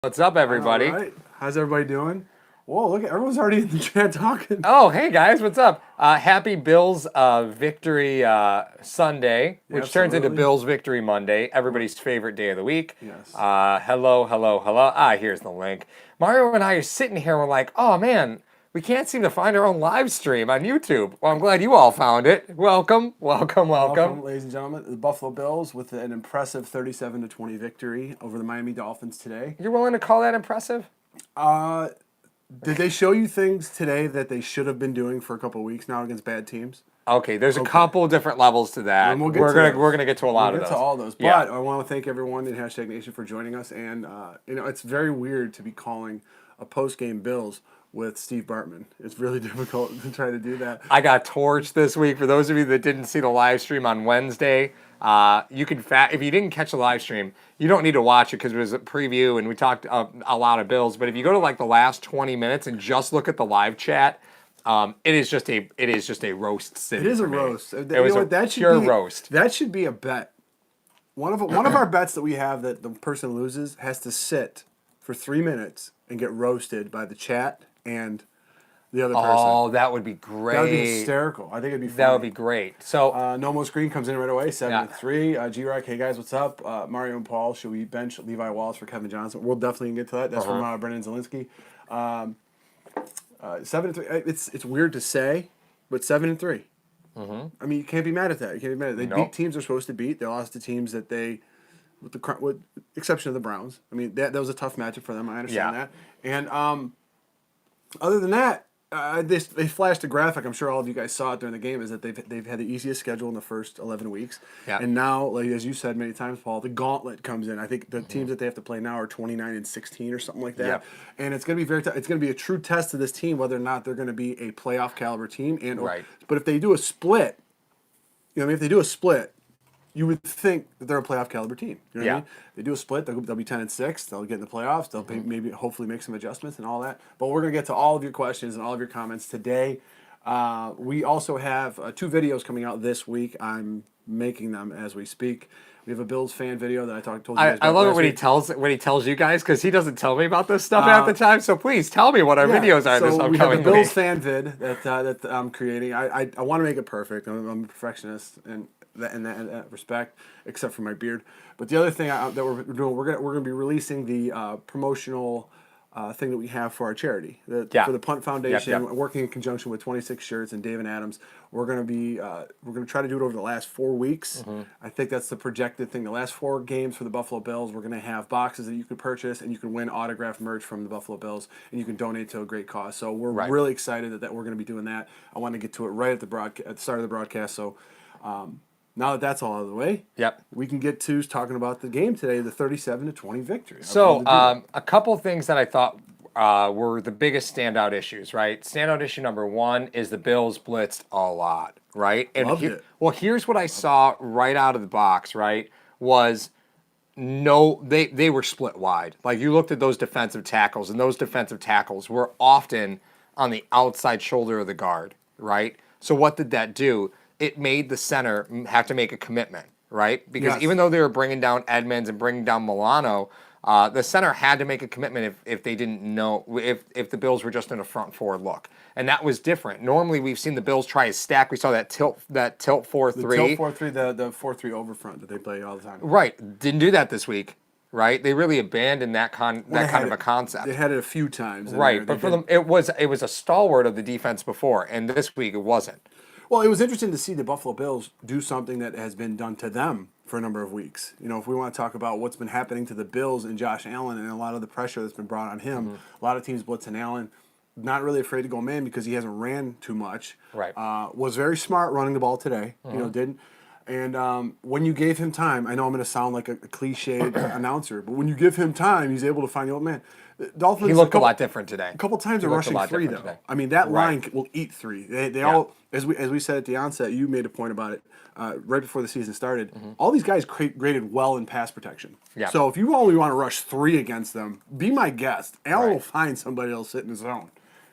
What's up, everybody? All right. How's everybody doing? Whoa, look, everyone's already in the chat talking. Oh, hey guys, what's up? Happy Bills victory Sunday, Yeah, which turns into absolutely. Bills victory Monday, everybody's favorite day of the week. Yes. Hello, hello, hello. Here's the link. Mario and I are sitting here, and we're like, oh man, we can't seem to find our own live stream on YouTube. Well, I'm glad you all found it. Welcome, welcome, welcome. Welcome, ladies and gentlemen. The Buffalo Bills with an impressive 37-20 victory over the Miami Dolphins today. You're willing to call that impressive? Did they show you things today that they should have been doing for a couple of weeks now against bad teams? Okay, there's a couple different levels to that. And we'll get we're to gonna those. we're gonna get to a lot We'll of get those. to all those. Yeah. But I want to thank everyone in Hashtag Nation for joining us. And, it's very weird to be calling a post-game Bills with Steve Bartman. It's really difficult to try to do that. I got torched this week. For those of you that didn't see the live stream on Wednesday, you can if you didn't catch the live stream, you don't need to watch it because it was a preview and we talked a lot of Bills. But if you go to like the last 20 minutes and just look at the live chat, it is just a roast city. It is a for me. roast. It was a pure roast. That should be a bet. One of our bets that we have that the person loses has to sit for 3 minutes and get roasted by the chat and the other person. Oh, that would be great. That would be hysterical. I think it'd be funny. That would be great. So No Mo Screen comes in right away, 7-3. G-Rock, hey guys, what's up? Mario and Paul, should we bench Levi Wallace for Kevin Johnson? We'll definitely get to that. That's from Brendan Zielinski. 7-3. It's weird to say, but 7-3. I mean, you can't be mad at that. You can't be mad at that. They beat teams they're supposed to beat. They lost to teams that they, with the exception of the Browns. I mean, that was a tough matchup for them. I understand that. And other than that, they flashed a graphic. I'm sure all of you guys saw it during the game. Is that they've had the easiest schedule in the first 11 weeks, and now, like as you said many times, Paul, the gauntlet comes in. I think the teams that they have to play now are 29-16 or something like that, and it's going to be it's going to be a true test to this team whether or not they're going to be a playoff caliber team. But if they do a split, if they do a split, you would think that they're a playoff caliber team. You know what I mean? They do a split, they'll be 10-6. They'll get in the playoffs. They'll maybe hopefully make some adjustments and all that. But we're gonna get to all of your questions and all of your comments today. We also have 2 videos coming out this week. I'm making them as we speak. We have a Bills fan video that I told you guys about. I love it when he tells you guys because he doesn't tell me about this stuff half the time. So please tell me what our videos are this upcoming week. We have a Bills fan vid that I'm creating. I want to make it perfect. I'm a perfectionist and in that respect, except for my beard. But the other thing that we're doing, we're gonna be releasing the promotional thing that we have for our charity, for the Punt Foundation, working in conjunction with 26 Shirts and Dave and Adams. We're gonna try to do it over the last 4 weeks. I think that's the projected thing. The last 4 games for the Buffalo Bills, we're gonna have boxes that you can purchase and you can win autographed merch from the Buffalo Bills and you can donate to a great cause. So we're really excited that we're gonna be doing that. I want to get to it right at the start of the broadcast. So. Now that that's all out of the way, we can get to talking about the game today, the 37-20 victory. So a couple things that I thought were the biggest standout issues, right? Standout issue number 1 is the Bills blitzed a lot, right? And Loved it. Well, here's what I saw right out of the box, right? Was they were split wide. Like you looked at those defensive tackles, and those defensive tackles were often on the outside shoulder of the guard, right? So what did that do? It made the center have to make a commitment, right? Because even though they were bringing down Edmonds and bringing down Milano, the center had to make a commitment if they didn't know, if the Bills were just in a front forward look. And that was different. Normally, we've seen the Bills try a stack. We saw that tilt 4-3. The tilt 4-3, the 4-3 over front that they play all the time. Right. Didn't do that this week. Right, they really abandoned that kind of a concept. They had it a few times. Right, but for them, it was a stalwart of the defense before, and this week it wasn't. Well, it was interesting to see the Buffalo Bills do something that has been done to them for a number of weeks. If we want to talk about what's been happening to the Bills and Josh Allen and a lot of the pressure that's been brought on him, a lot of teams blitzing Allen, not really afraid to go man because he hasn't ran too much. Right. Was very smart running the ball today. Didn't. And when you gave him time, I know I'm going to sound like a cliched announcer, but when you give him time, he's able to find the old man. Dolphins. He looked a lot different today. A couple times they're rushing 3 though. Today. I mean that line will eat 3. They all, as we said at the onset, you made a point about it right before the season started. All these guys graded well in pass protection. Yeah. So if you only want to rush 3 against them, be my guest. Allen will find somebody else sitting in his zone.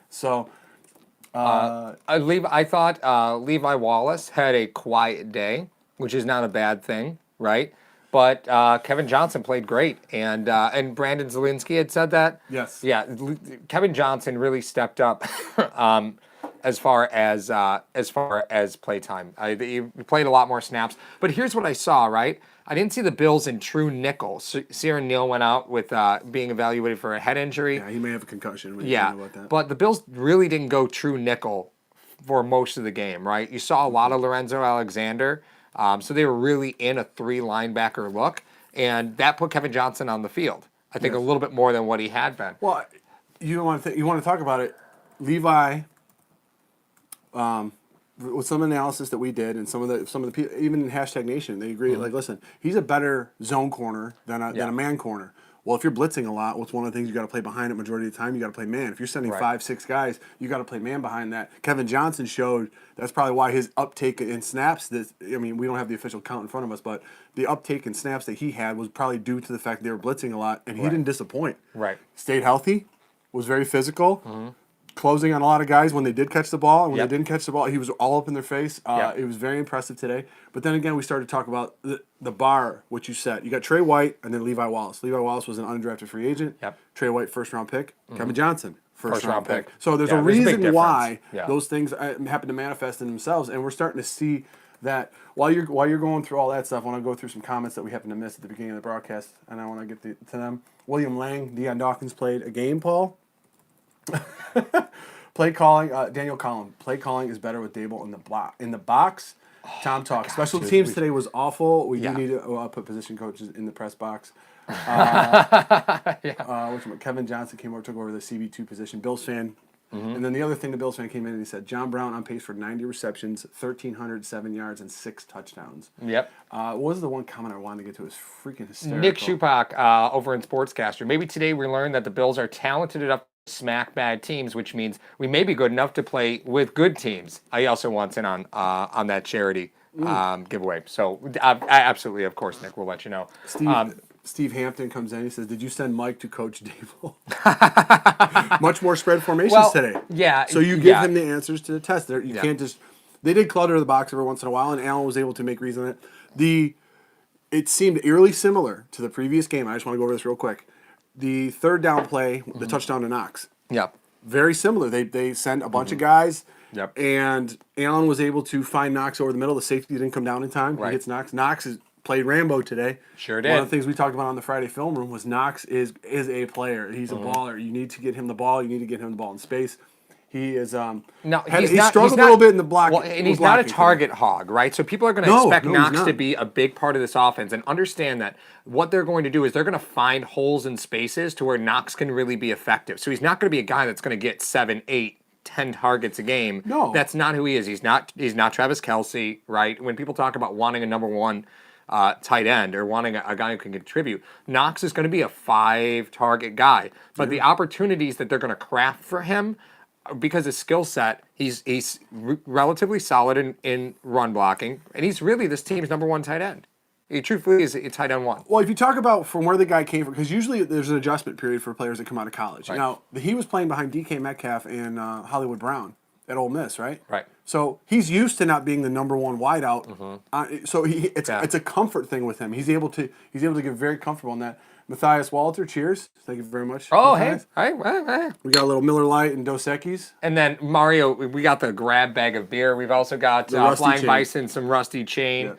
So. I thought Levi Wallace had a quiet day, which is not a bad thing, right? but Kevin Johnson played great, and Brandon Zielinski had said that. Yes. Yeah, Kevin Johnson really stepped up as far as play time. He played a lot more snaps. But here's what I saw. Right, I didn't see the Bills in true nickel. Ciaran Neal went out with being evaluated for a head injury. Yeah, he may have a concussion. Yeah, know about that. but the Bills really didn't go true nickel for most of the game, right? You saw a lot of Lorenzo Alexander, so they were really in a 3 linebacker look, and that put Kevin Johnson on the field. I think a little bit more than what he had been. Well, you want to talk about it. Levi, with some analysis that we did, and some of the people, even in #Nation, they agree. Like, listen, he's a better zone corner than a man corner. Well, if you're blitzing a lot, what's one of the things you got to play behind it majority of the time? You got to play man. If you're sending 5, 6 guys, you got to play man behind that. Kevin Johnson showed that's probably why his uptake in snaps. We don't have the official count in front of us, but the uptake in snaps that he had was probably due to the fact they were blitzing a lot, and he didn't disappoint. Right. Stayed healthy, was very physical. Closing on a lot of guys when they did catch the ball, and when they didn't catch the ball, he was all up in their face. It was very impressive today. But then again, we started to talk about the bar, which you set. You got Trey White and then Levi Wallace. Levi Wallace was an undrafted free agent. Yep. Trey White, first-round pick. Kevin Johnson, first-round pick. pick. So there's a there's a big reason why difference. those things happen to manifest in themselves, and we're starting to see that while you're going through all that stuff. I want to go through some comments that we happen to miss at the beginning of the broadcast, and I want to get to them. William Lang, Deion Dawkins played a game, Paul. Play calling, Daniel Collin. Play calling is better with Daboll in the box. Tom talk. Special teams today was awful. We do need to put position coaches in the press box. Kevin Johnson came over, took over the CB2 position. Bills fan. And then the other thing, the Bills fan came in and he said, John Brown on pace for 90 receptions, 1,307 yards, and 6 touchdowns. Yep. What was the one comment I wanted to get to? It was freaking hysterical. Nick Schupak over in Sportscaster. Maybe today we learned that the Bills are talented enough to smack bad teams, which means we may be good enough to play with good teams. I also wants in on that charity giveaway. So absolutely, of course, Nick, we'll let you know. Steve Hampton comes in. He says, "Did you send Mike to Coach Daboll?" Much more spread formations today. Yeah. So you give him the answers to the test. You can't just. They did clutter the box every once in a while, and Allen was able to make reads on it. It seemed eerily similar to the previous game. I just want to go over this real quick. The third down play, the touchdown to Knox. Yeah. Very similar. They sent a bunch of guys. Yep. And Allen was able to find Knox over the middle. The safety didn't come down in time. Right. He hits Knox. Knox played Rambo today. Sure did. One of the things we talked about on the Friday film room was Knox is a player. He's a baller. You need to get him the ball. You need to get him the ball in space. He is. He struggled a little bit in the block. Well, and he's not a target hog, right? So people are going to expect Knox to be a big part of this offense, and understand that what they're going to do is they're going to find holes in spaces to where Knox can really be effective. So he's not going to be a guy that's going to get 7, 8, 10 targets a game. No, that's not who he is. He's not Travis Kelce, right? When people talk about wanting a number one tight end or wanting a guy who can contribute, Knox is going to be a 5-target guy. But the opportunities that they're going to craft for him, because his skill set, he's relatively solid in run blocking, and he's really this team's number 1 tight end. He truthfully is a tight end 1. Well, if you talk about from where the guy came from, because usually there's an adjustment period for players that come out of college. Right. Now, he was playing behind DK Metcalf and Hollywood Brown at Ole Miss, right? Right. So he's used to not being the number 1 wideout. So it's a comfort thing with him. He's able to get very comfortable in that. Matthias Walter, cheers. Thank you very much. Oh, Matthias. hey. We got a little Miller Lite and Dos Equis. And then Mario, we got the grab bag of beer. We've also got Flying chain. Bison, some Rusty Chain. Yeah.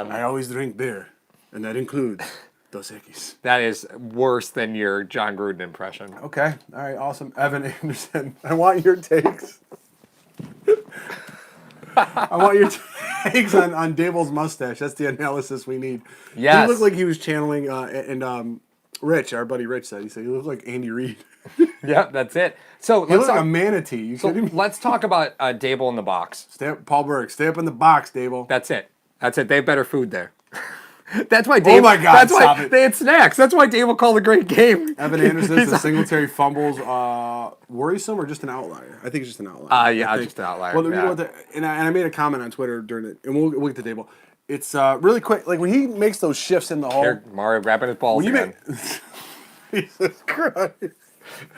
I always drink beer, and that includes Dos Equis. That is worse than your John Gruden impression. Okay. All right. Awesome. Evan Anderson, I want your takes. I want your takes on Daboll's mustache. That's the analysis we need. Yes. He looked like he was channeling, Rich, our buddy Rich said. He said he looked like Andy Reid. Yeah, that's it. So He looked like a manatee. You kidding me? let's talk about Daboll in the box. Paul Berg, stay up in the box, Daboll. That's it. They have better food there. That's why Daboll. Oh my God, That's why stop it. they had snacks. That's why Daboll called a great game. Evan Anderson, the Singletary fumbles, worrisome or just an outlier? I think it's just an outlier. Just an outlier. Well, you know what? And I made a comment on Twitter during it, and we'll get to Daboll. It's really quick. Like when he makes those shifts in the hole. Mario grabbing his balls again. Jesus Christ.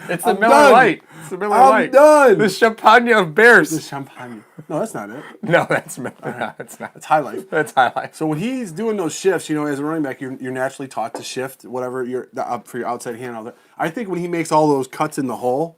It's the I'm Miller done. Lite. It's the Miller I'm Lite. done. The champagne of bears. The champagne. No, that's not it. No, that's Miller. No, it's not. It's High Life. That's highlight. So when he's doing those shifts, as a running back, you're naturally taught to shift whatever up for your outside hand. All that. I think when he makes all those cuts in the hole,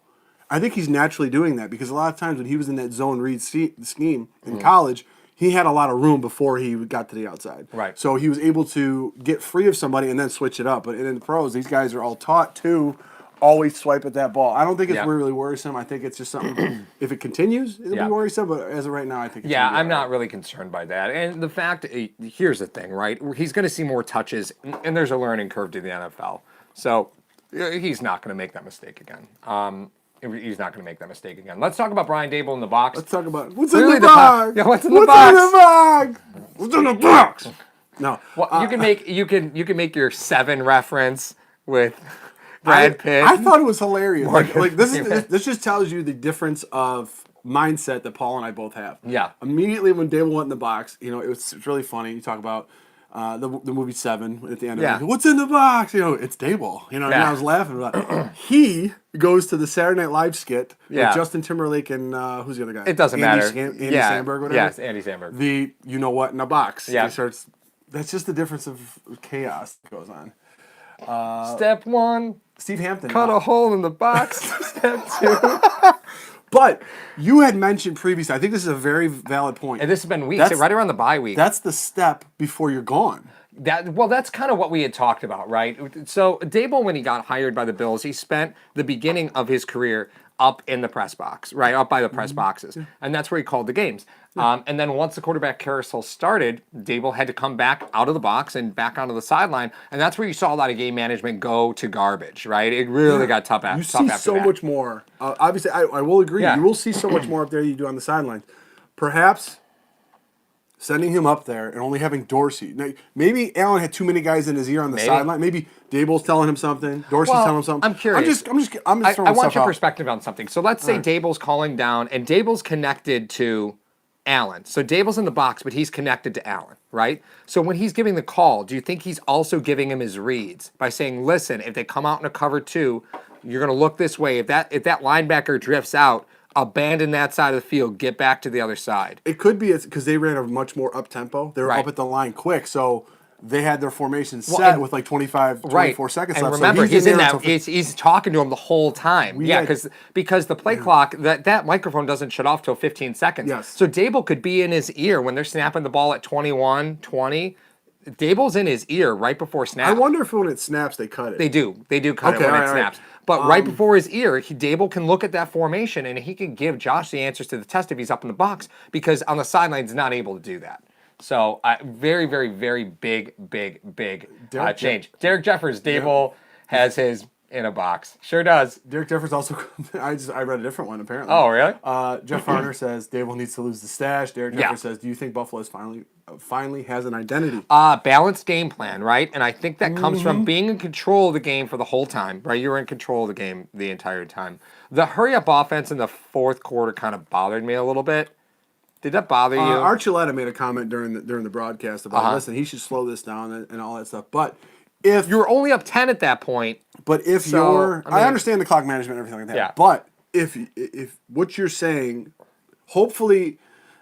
I think he's naturally doing that because a lot of times when he was in that zone read scheme in college, he had a lot of room before he got to the outside. Right. So he was able to get free of somebody and then switch it up. But in the pros, these guys are all taught to always swipe at that ball. I don't think it's really worrisome. I think it's just something, if it continues, it'll be worrisome. But as of right now, I think it's gonna be I'm all right. not really concerned by that. And the fact, here's the thing, right? He's going to see more touches, and there's a learning curve to the NFL. So he's not going to make that mistake again. He's not going to make that mistake again. Let's talk about Brian Daboll in the box. Let's talk about what's in the box. What's in the box? What's in the box? No. Well, you can make your 7 reference with Brad Pitt. I thought it was hilarious. Like this just tells you the difference of mindset that Paul and I both have. Yeah. Immediately when Daboll went in the box, it's really funny. You talk about the movie 7 at the end. Of it. What's in the box? It's Daboll. And I was laughing about it. He goes to the Saturday Night Live skit with Justin Timberlake and who's the other guy? It doesn't matter. Andy Samberg, whatever. Yes, Andy Samberg. The you know what in a box. Yeah. He starts. That's just the difference of chaos that goes on. Step 1. Steve Hampton. Cut a hole in the box. Step 2. But you had mentioned previously, I think this is a very valid point. And this has been weeks, right around the bye week. That's the step before you're gone. That's kind of what we had talked about, right? So Daboll, when he got hired by the Bills, he spent the beginning of his career up in the press box, right? Up by the press boxes. And that's where he called the games. And then once the quarterback carousel started, Daboll had to come back out of the box and back onto the sideline. And that's where you saw a lot of game management go to garbage, right? It really got tough after that. You see so much more. Obviously, I will agree. Yeah. You will see so much more up there than you do on the sidelines. Perhaps sending him up there and only having Dorsey. Now, maybe Allen had too many guys in his ear on the sideline. Maybe Daboll's telling him something. Dorsey's telling him something. I'm curious. I'm just throwing stuff out. I want your perspective on something. So let's say Daboll's calling down, and Daboll's connected to Allen. So Daboll's in the box, but he's connected to Allen, right? So when he's giving the call, do you think he's also giving him his reads by saying, listen, if they come out in a cover 2, you're going to look this way. If that linebacker drifts out, abandon that side of the field, get back to the other side. It could be because they ran a much more up tempo. They were up at the line quick, so they had their formation set with like 24 seconds left. And remember, so he's talking to him the whole time. Because the play clock, that microphone doesn't shut off till 15 seconds. Yes. So Daboll could be in his ear when they're snapping the ball at 21, 20. Daboll's in his ear right before snap. I wonder if when it snaps, they cut it. They do cut it when it snaps. Right. But right before his ear, Daboll can look at that formation and he can give Josh the answers to the test if he's up in the box because on the sideline he's not able to do that. So very, very, very big change. Derek Jeffers, Daboll has his in a box. Sure does. Derek Jeffers also. I read a different one apparently. Oh really? Jeff Farner says Daboll needs to lose the stash. Derek Jeffers says, do you think Buffalo finally has an identity? Balanced game plan, right? And I think that comes from being in control of the game for the whole time, right? You were in control of the game the entire time. The hurry-up offense in the fourth quarter kind of bothered me a little bit. Did that bother you? Archuleta made a comment during the broadcast about, listen, he should slow this down and all that stuff. But if you were only up 10 at that point. But if I understand the clock management and everything like that. Yeah. But if what you're saying, hopefully,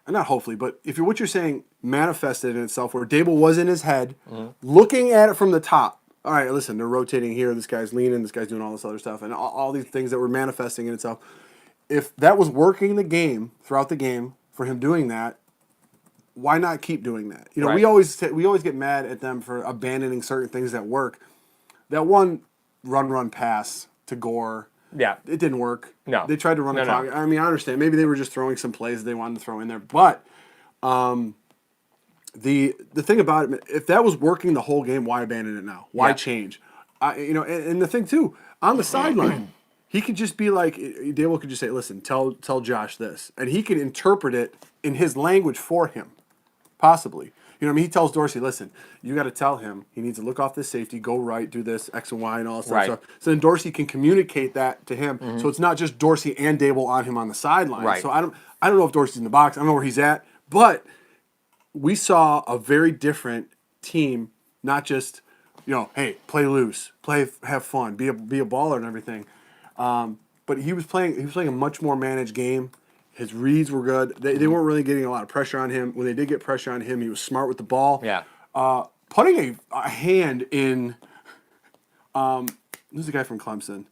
not hopefully, but if what you're saying manifested in itself, where Daboll was in his head, looking at it from the top. All right, listen, they're rotating here. This guy's leaning. This guy's doing all this other stuff, and all these things that were manifesting in itself. If that was working the game throughout the game for him doing that, why not keep doing that? You know, we always get mad at them for abandoning certain things that work. That one run pass to Gore. Yeah, it didn't work. No, they tried to run the clock. No. I mean, I understand. Maybe they were just throwing some plays they wanted to throw in there. But the thing about it, if that was working the whole game, why abandon it now? Why change? And the thing too, on the sideline, he could just be like, Daboll could just say, "Listen, tell Josh this," and he can interpret it in his language for him, possibly. You know what I mean? He tells Dorsey, listen, you got to tell him he needs to look off this safety, go right, do this, X and Y and all that stuff. So then Dorsey can communicate that to him. Mm-hmm. So it's not just Dorsey and Daboll on him on the sideline. Right. So I don't know if Dorsey's in the box. I don't know where he's at. But we saw a very different team, not just, hey, play loose, have fun, be a baller and everything. But he was playing a much more managed game. His reads were good. They weren't really getting a lot of pressure on him. When they did get pressure on him, he was smart with the ball. Yeah. Putting a hand in who's the guy from Clemson?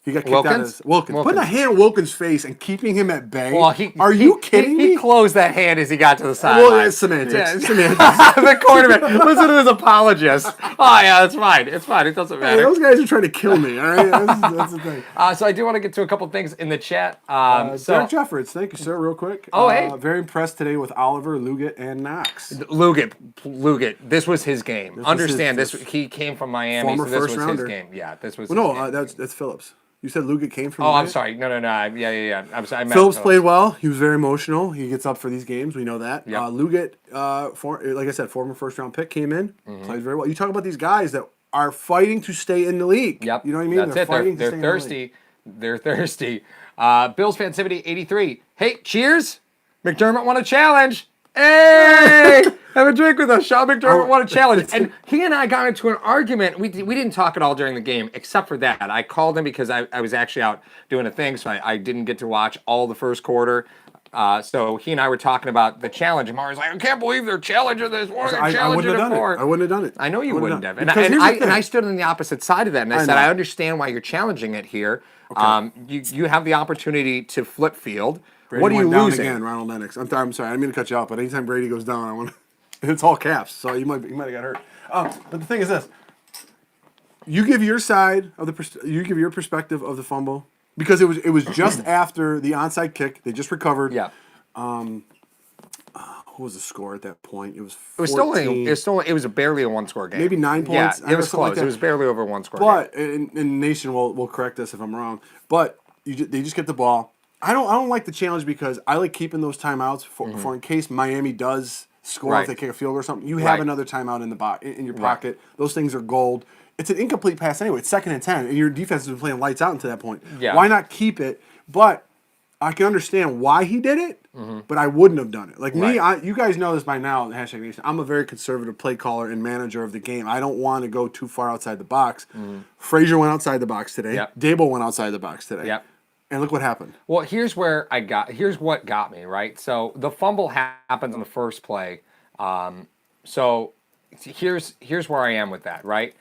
He got kicked Wilkins? out of Wilkins. Putting a hand in Wilkins' face and keeping him at bay. Well, Are you kidding me? He closed that hand as he got to the sideline. Well, it's semantics. Yeah. Semantics. The quarterback. Listen to his apologist. Oh, yeah, it's fine. It's fine. It doesn't matter. Hey, those guys are trying to kill me, all right? That's the thing. So I do want to get to a couple things in the chat. Derek Jeffords, thank you, sir, real quick. Oh, hey. Very impressed today with Oliver, Luggett, and Knox. Luggett, this was his game. Understand, he came from Miami, former so this first was rounder. his game. Yeah, this was Well, his game. that's Phillips. You said Luggett came from. Oh, I'm sorry. No. Yeah. I'm sorry. I meant Phillips played well. He was very emotional. He gets up for these games. We know that. Yep. Luggett, like I said, former first-round pick, came in, played very well. You talk about these guys that are fighting to stay in the league. Yep. You know what I mean? That's They're it. fighting They're to stay thirsty. in They're thirsty. Bills Fansivity 83. Hey, cheers. McDermott won a challenge. Hey, have a drink with us. Sean McDermott won a challenge. And he and I got into an argument. We didn't talk at all during the game, except for that. I called him because I was actually out doing a thing, so I didn't get to watch all the first quarter. So he and I were talking about the challenge. And Mario's like, I can't believe they're challenging this. Why are they challenging it for? I wouldn't have done it. I know you wouldn't have. And Because here's the thing. I stood on the opposite side of that, and I said, know. I understand why you're challenging it here. Okay. You have the opportunity to flip field. Brady what are you went down losing? again, Ronald Lennox. I'm sorry, I didn't mean to cut you off, but anytime Brady goes down, I want to. It's all caps, so you might have got hurt. But the thing is this: you give your side of you give your perspective of the fumble because it was just after the onside kick. They just recovered. Yeah. What was the score at that point? It was 14. It was barely a one-score game. Maybe 9 points. Yeah, it was close. Like it was barely over a one-score but, game. But and Nation will correct us if I'm wrong. But they just get the ball. I don't like the challenge because I like keeping those timeouts for in case Miami does score if they kick a field goal or something. You have another timeout in your pocket. Those things are gold. It's an incomplete pass anyway. It's 2nd and 10, and your defense has been playing lights out until that point. Yeah. Why not keep it? But I can understand why he did it, but I wouldn't have done it. Like me, you guys know this by now, hashtag Nation, I'm a very conservative play caller and manager of the game. I don't want to go too far outside the box. Frazier went outside the box today. Yep. Daboll went outside the box today. Yep. And look what happened. Well, here's what got me, right? So the fumble happens on the first play. So here's where I am with that, right?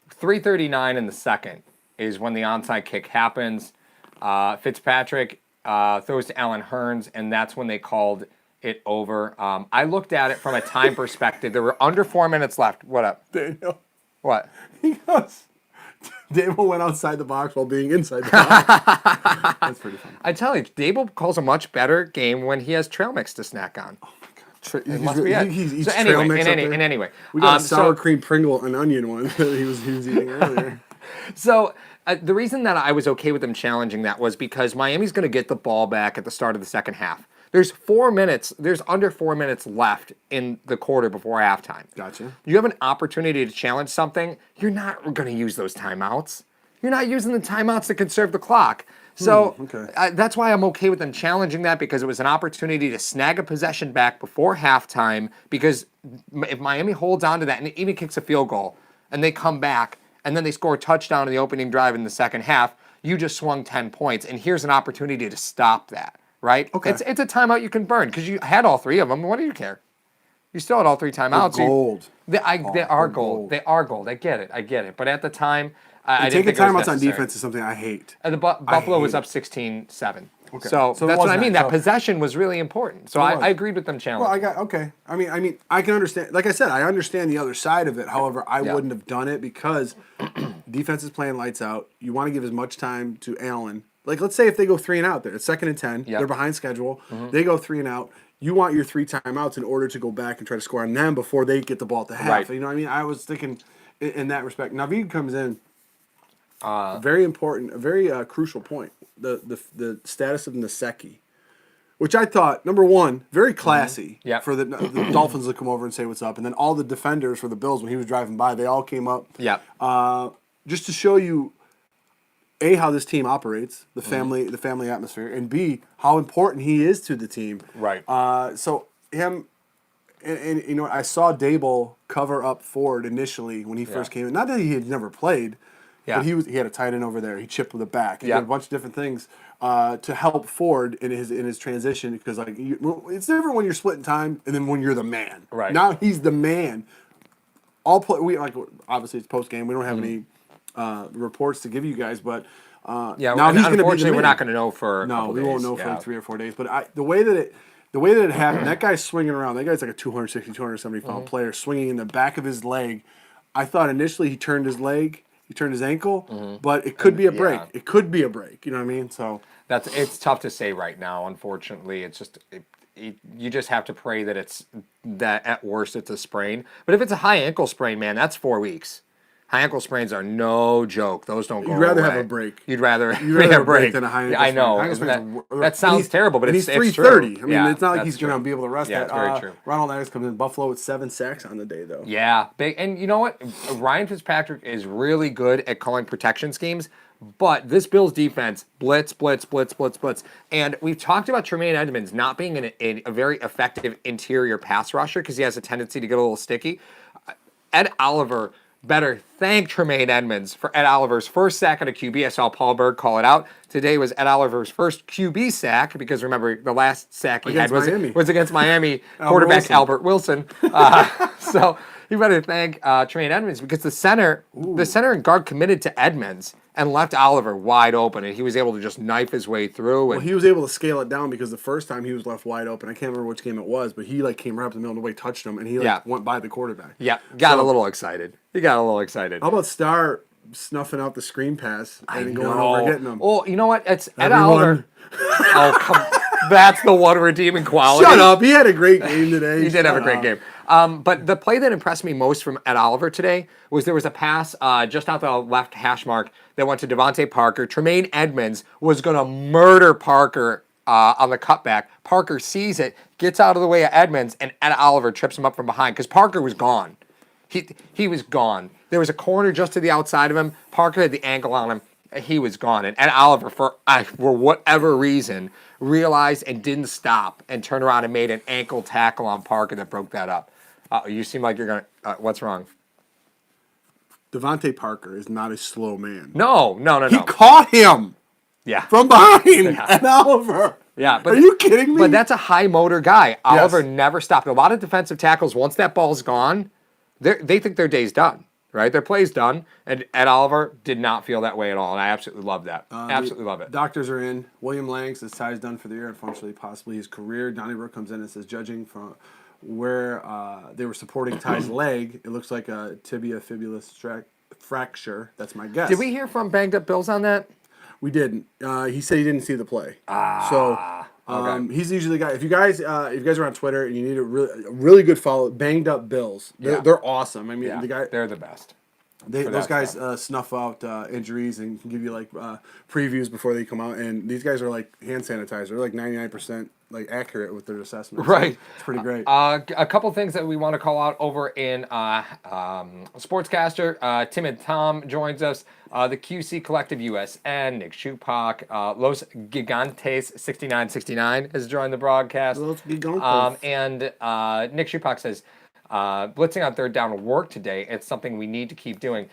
3:39 in the second is when the onside kick happens. Fitzpatrick throws to Allen Hurns, and that's when they called it over. I looked at it from a time perspective. There were under 4 minutes left. What up? Daniel. What? He goes, Daboll went outside the box while being inside the box. That's pretty funny. I tell you, Daboll calls a much better game when he has trail mix to snack on. Oh my God. It must be it. He eats So anyway, trail mix up there. anyway, We got a sour cream Pringle and onion one that he was eating earlier. So the reason that I was okay with them challenging that was because Miami's going to get the ball back at the start of the second half. There's under 4 minutes left in the quarter before halftime. Gotcha. You have an opportunity to challenge something. You're not going to use those timeouts. You're not using the timeouts to conserve the clock. So that's why I'm okay with them challenging that, because it was an opportunity to snag a possession back before halftime, because if Miami holds on to that and even kicks a field goal and they come back and then they score a touchdown in the opening drive in the second half, you just swung 10 points. And here's an opportunity to stop that. Right? Okay. It's a timeout you can burn because you had all 3 of them. What do you care? You still had all 3 timeouts. They're gold. They are gold. They are gold. I get it. But at the time, I didn't taking think it was timeouts on necessary. defense is something I hate. And the Buffalo was up 16-7. Okay. So So it that's was what I mean. that. That possession was really important. So I agreed with them challenging. Well, I mean, I can understand. Like I said, I understand the other side of it. However, I wouldn't have done it because defense is playing lights out. You want to give as much time to Allen. Like, let's say if they go 3 and out there, it's 2nd and 10. They're behind schedule. They go 3 and out. You want your 3 timeouts in order to go back and try to score on them before they get the ball at the half. Right. You know what I mean? I was thinking in that respect. Naveed comes in. Very important, a very crucial point. The status of Naseki, which I thought, number one, very classy for the Dolphins to come over and say what's up, and then all the defenders for the Bills when he was driving by, they all came up. Just to show you, A, how this team operates, the family atmosphere, and B, how important he is to the team. Right. So him, and you know, I saw Daboll cover up Ford initially when he first came in. Not that he had never played. But he had a tight end over there. He chipped with a back. He Yeah. did a bunch of different things to help Ford in his transition, because like it's different when you're splitting time and then when you're the man. Right. Now he's the man. Obviously it's post game. We don't have any reports to give you guys, but now he's going to be the unfortunately, man. we're not going to know for a No, couple we days. won't know for like 3 or 4 days. But the way that it happened, that guy's swinging around. That guy's like a 260, 270 pound player swinging in the back of his leg. I thought initially he turned his leg, he turned his ankle, but it could be a break. It could be a break. You know what I mean? So it's tough to say right now. Unfortunately, it's just you just have to pray that at worst it's a sprain. But if it's a high ankle sprain, man, that's 4 weeks. High ankle sprains are no joke. Those don't go away. You'd rather have a break. You'd rather have a break than a high ankle sprain. I know. High ankle That sounds terrible, but he's it's 330. true. I mean, it's not like he's going to be able to rest that. It's very true. Ronald Adams comes in Buffalo with 7 sacks on the day, though. Yeah, big. And you know what? Ryan Fitzpatrick is really good at calling protection schemes, but this Bills defense, blitz. And we've talked about Tremaine Edmonds not being a very effective interior pass rusher because he has a tendency to get a little sticky. Ed Oliver better thank Tremaine Edmonds for Ed Oliver's first sack on a QB. I saw Paul Berg call it out. Today was Ed Oliver's first QB sack because remember the last sack he had was against Miami quarterback Albert Wilson. So you better thank Tremaine Edmonds because the center and guard committed to Edmonds and left Oliver wide open, and he was able to just knife his way through. Well, he was able to scale it down because the first time he was left wide open, I can't remember which game it was, but he came right up the middle of the way, touched him, and he went by the quarterback. Yeah, got a little excited. He got a little excited. How about Starr snuffing out the screen pass and going over getting him? Oh, you know what? It's Ed Oliver. Oh, come. That's the one redeeming quality. Shut up. He had a great game today. He did have a great game. But the play that impressed me most from Ed Oliver today was there was a pass just out the left hash mark that went to Devontae Parker. Tremaine Edmonds was going to murder Parker on the cutback. Parker sees it, gets out of the way of Edmonds, and Ed Oliver trips him up from behind because Parker was gone. He was gone. There was a corner just to the outside of him. Parker had the angle on him. He was gone. And Ed Oliver, for whatever reason, realized and didn't stop and turned around and made an ankle tackle on Parker that broke that up. You seem like you're going to... what's wrong? Devontae Parker is not a slow man. No. He caught him from behind Ed Oliver. Yeah, are you kidding me? But that's a high motor guy. Oliver never stopped. A lot of defensive tackles, once that ball's gone, they think their day's done. Right, their play's done, and Ed Oliver did not feel that way at all, and I absolutely love that. Absolutely love it. Doctors are in. William Lang says tie's done for the year, unfortunately, possibly his career. Donnie Rook comes in and says, judging from where they were supporting Ty's leg, it looks like a tibia fibula fracture. That's my guess. Did we hear from Banged Up Bills on that? We didn't. He said he didn't see the play. Okay. He's usually the guy. If you guys are on Twitter and you need a really good follow, Banged Up Bills. They're awesome. I mean, they're the best. Those guys snuff out injuries and can give you like previews before they come out. And these guys are like hand sanitizer. They're like 99% like accurate with their assessments. Right. So it's pretty great. A couple things that we want to call out over in Sportscaster. Tim and Tom joins us. The QC Collective USN, Nick Schupak, Los Gigantes 6969 has joined the broadcast. Los Gigantes. And Nick Schupak says, blitzing on third down worked today. It's something we need to keep doing.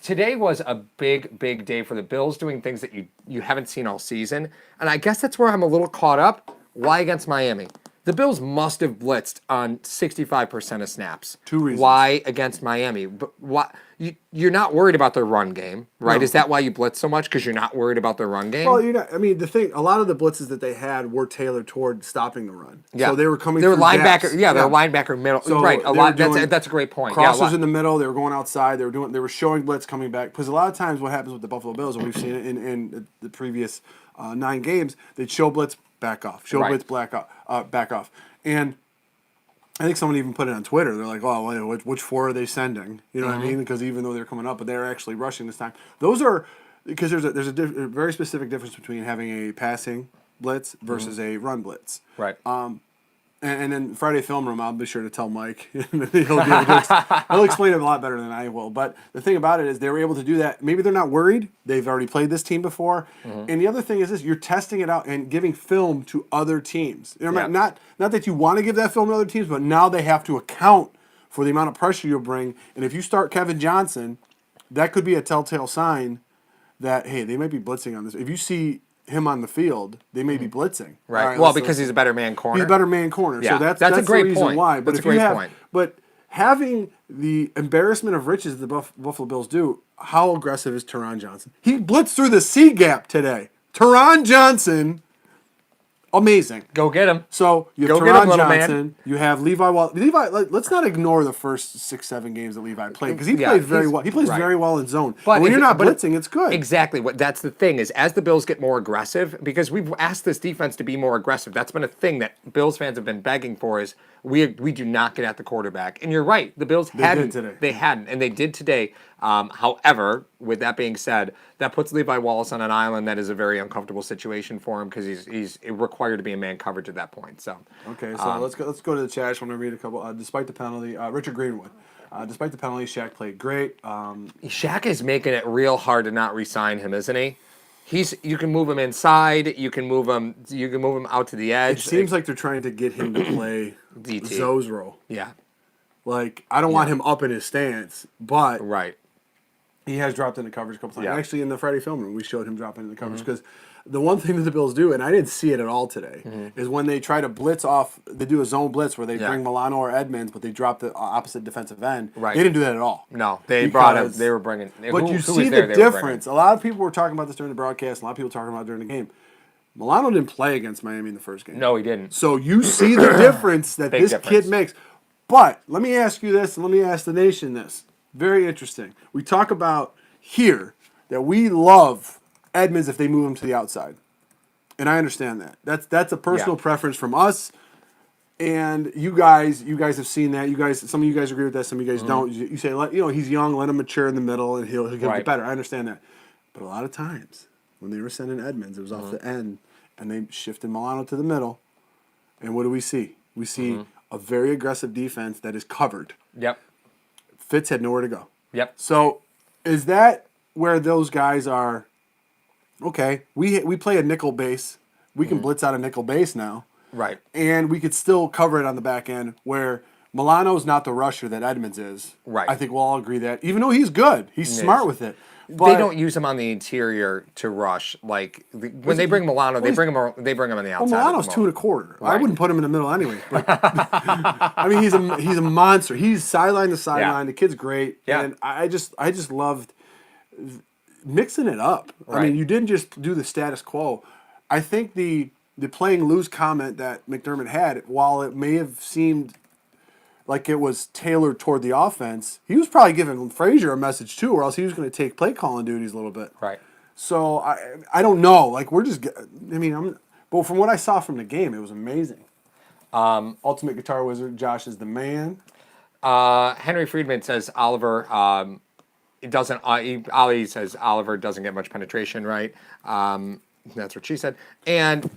Today was a big day for the Bills, doing things that you haven't seen all season. And I guess that's where I'm a little caught up. Why against Miami? The Bills must have blitzed on 65% of snaps. 2 reasons. Why against Miami? But why? You're not worried about their run game, right? No. Is that why you blitz so much? Because you're not worried about their run game? Well, I mean, a lot of the blitzes that they had were tailored toward stopping the run. Yeah. So they were coming. They were through linebacker. gaps. Yeah, they were linebacker middle. So right. That's a great point. Crossers in the middle. They were going outside. They were showing blitz coming back. Because a lot of times, what happens with the Buffalo Bills, and we've seen it in the previous 9 games, they'd show blitz, back off. Show blitz, back off. And I think someone even put it on Twitter. They're like, "Oh, which 4 are they sending?" You know what I mean? Because even though they're coming up, but they're actually rushing this time. Those are because there's a very specific difference between having a passing blitz versus a run blitz. Right. And then Friday Film Room, I'll be sure to tell Mike. He'll explain it a lot better than I will. But the thing about it is they were able to do that. Maybe they're not worried. They've already played this team before. And the other thing is this: you're testing it out and giving film to other teams. Not that you want to give that film to other teams, but now they have to account for the amount of pressure you'll bring. And if you start Kevin Johnson that could be a telltale sign that, hey, they might be blitzing on this. If you see him on the field, they may be blitzing. Right. All right, Well, because he's a better man corner. he's a better man corner. Yeah, So that's a great the reason point. why. But That's if a great you have, point. but having the embarrassment of riches the Buffalo Bills do, how aggressive is Teron Johnson? He blitzed through the C gap today. Teron Johnson, amazing. Go get him. So you have Go get him, Teron little Johnson. man. You have Levi. Let's not ignore the first 6-7 games that Levi played because he plays very well. He plays right. very well in zone. But But when you're not but blitzing, it's good. Exactly. That's the thing is, as the Bills get more aggressive, because we've asked this defense to be more aggressive. That's been a thing that Bills fans have been begging for. Is we do not get at the quarterback. And you're right. The Bills hadn't. today. They hadn't, and they did today. However, with that being said, that puts Levi Wallace on an island that is a very uncomfortable situation for him because he's required to be in man coverage at that point. So Okay, so let's go to the chat. I just want to read a couple. Despite the penalty, Richard Greenwood. Despite the penalty, Shaq played great. Shaq is making it real hard to not re-sign him, isn't he? You can move him inside. You can move him out to the edge. It seems like they're trying to get him to play DT. Zoe's role. Yeah. Like I don't want him up in his stance, but Right. he has dropped into coverage a couple times. Yeah. Actually, in the Friday film room, we showed him dropping into coverage because the one thing that the Bills do, and I didn't see it at all today, is when they try to blitz off. They do a zone blitz where they bring Milano or Edmonds, but they drop the opposite defensive end. Right. They didn't do that at all. No, they brought him. They were bringing. But you see the difference. A lot of people were talking about this during the broadcast. A lot of people talking about it during the game. Milano didn't play against Miami in the first game. No, he didn't. So you see the difference that Big this difference. kid makes. But let me ask you this, and let me ask the nation this. Very interesting. We talk about here that we love Edmonds if they move him to the outside. And I understand that. That's a personal preference from us. And you guys have seen that. Some of you guys agree with that, some of you guys don't. You say, he's young, let him mature in the middle, and he'll get better. I understand that. But a lot of times, when they were sending Edmonds, it was off the end, and they shifted Milano to the middle. And what do we see? We see a very aggressive defense that is covered. Yep. Fitz had nowhere to go. Yep. So is that where those guys are? Okay, we play a nickel base. We can blitz out a nickel base now. Right. And we could still cover it on the back end where Milano's not the rusher that Edmonds is. Right. I think we'll all agree that. Even though he's good, he's smart with it. But They don't use him on the interior to rush. Like when they bring Milano, they bring him on the outside. Well, Milano's 2 1/4. I wouldn't put him in the middle anyway. But, I mean, he's a monster. He's sideline to sideline. The kid's great. Yeah. And I just loved mixing it up. Right. I mean, you didn't just do the status quo. I think the playing loose comment that McDermott had, while it may have seemed like it was tailored toward the offense, he was probably giving Frazier a message too, or else he was going to take play calling duties a little bit. Right. So I don't know. Like but from what I saw from the game, it was amazing. Ultimate Guitar Wizard, Josh is the man. Henry Friedman says Oliver. It doesn't. Ali says Oliver doesn't get much penetration. Right. That's what she said. And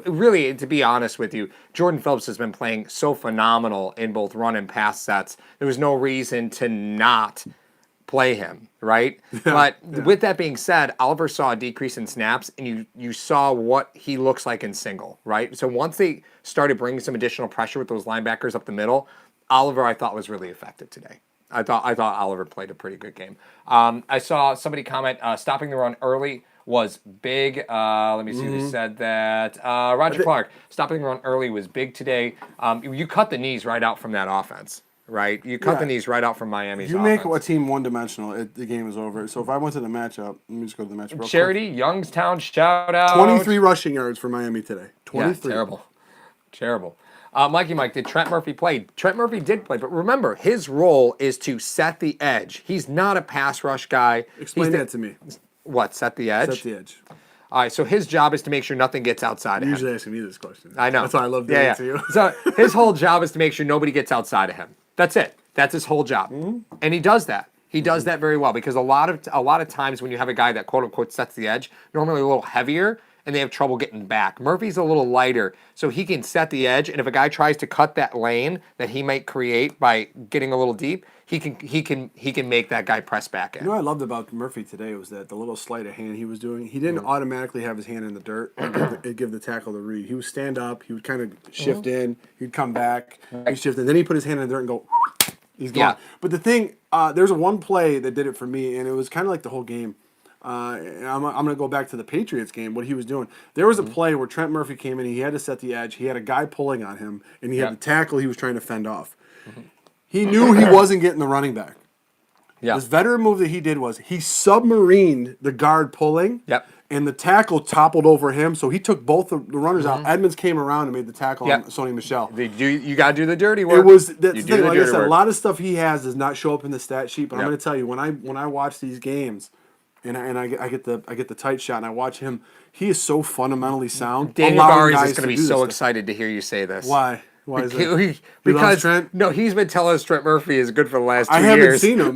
really, to be honest with you, Jordan Phillips has been playing so phenomenal in both run and pass sets. There was no reason to not play him, right? But with that being said, Oliver saw a decrease in snaps, and you saw what he looks like in single, right? So once they started bringing some additional pressure with those linebackers up the middle, Oliver, I thought, was really effective today. I thought Oliver played a pretty good game. I saw somebody comment, stopping the run early was big. Let me see who said that. Roger Clark, stopping the run early was big today. You cut the knees right out from that offense, right? You cut the knees right out from Miami's offense. You make a team one-dimensional, the game is over. So if I went to the matchup, let me just go to the matchup real Charity, quick. Youngstown, shout out. 23 rushing yards for Miami today. 23. Yeah, terrible. Mikey Mike, did Trent Murphy play? Trent Murphy did play, but remember, his role is to set the edge. He's not a pass rush guy. Explain that to me. What, set the edge? Set the edge. All right, so his job is to make sure nothing gets outside of him. Usually asking me this question. I know. That's why I love doing it to you. So his whole job is to make sure nobody gets outside of him. That's it. That's his whole job. And he does that. He does that very well because a lot of times when you have a guy that quote unquote sets the edge, normally a little heavier, and they have trouble getting back. Murphy's a little lighter, so he can set the edge, and if a guy tries to cut that lane that he might create by getting a little deep, he can make that guy press back in. You know what I loved about Murphy today was that the little sleight of hand he was doing, he didn't automatically have his hand in the dirt and give the tackle the read. He would stand up, he would kind of shift in, he'd come back, he'd shift in, then he'd put his hand in the dirt and go, he's gone. Yeah. But the thing, There's one play that did it for me, and it was kind of like the whole game. And I'm going to go back to the Patriots game, what he was doing. There was a play where Trent Murphy came in, and he had to set the edge. He had a guy pulling on him, and he had the tackle he was trying to fend off. He knew he wasn't getting the running back. Yeah. This veteran move that he did was he submarined the guard pulling, and the tackle toppled over him, so he took both the runners out. Edmonds came around and made the tackle on Sony Michel. You got to do the dirty work. It was that's the thing. Like I said, a lot of stuff he has does not show up in the stat sheet. But I'm going to tell you, when I watch these games, and I get the tight shot, and I watch him, he is so fundamentally sound. Daniel Barnes is going to be so excited to hear you say this. Why? Why is it? Because no, he's been telling us Trent Murphy is good for the last 2 years. I haven't seen him.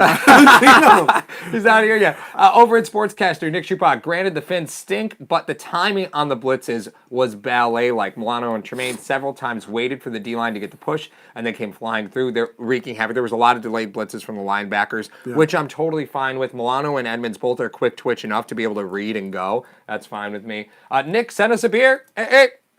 He's not here yet. Over at Sportscaster, Nick Chupak, granted the fins stink, but the timing on the blitzes was ballet-like. Milano and Tremaine several times waited for the D-line to get the push, and they came flying through. They're wreaking havoc. There was a lot of delayed blitzes from the linebackers, which I'm totally fine with. Milano and Edmonds both are quick twitch enough to be able to read and go. That's fine with me. Nick, send us a beer.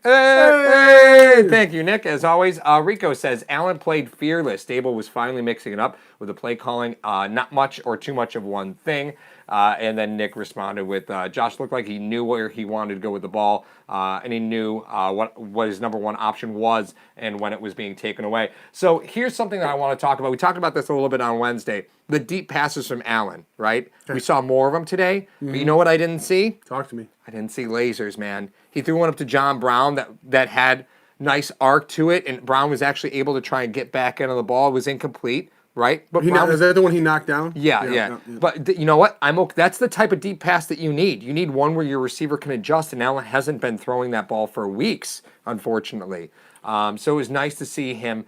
Hey, thank you, Nick. As always, Rico says, Allen played fearless. Daboll was finally mixing it up with the play calling, not much or too much of one thing. And then Nick responded with, Josh looked like he knew where he wanted to go with the ball, and he knew what his number one option was and when it was being taken away. So here's something that I want to talk about. We talked about this a little bit on Wednesday. The deep passes from Allen, right? Okay. We saw more of them today. But you know what I didn't see? Talk to me. I didn't see lasers, man. He threw one up to John Brown that had nice arc to it, and Brown was actually able to try and get back into the ball. It was incomplete, right? But is that the one he knocked down? Yeah. But you know what? That's the type of deep pass that you need. You need one where your receiver can adjust, and Allen hasn't been throwing that ball for weeks, unfortunately. So it was nice to see him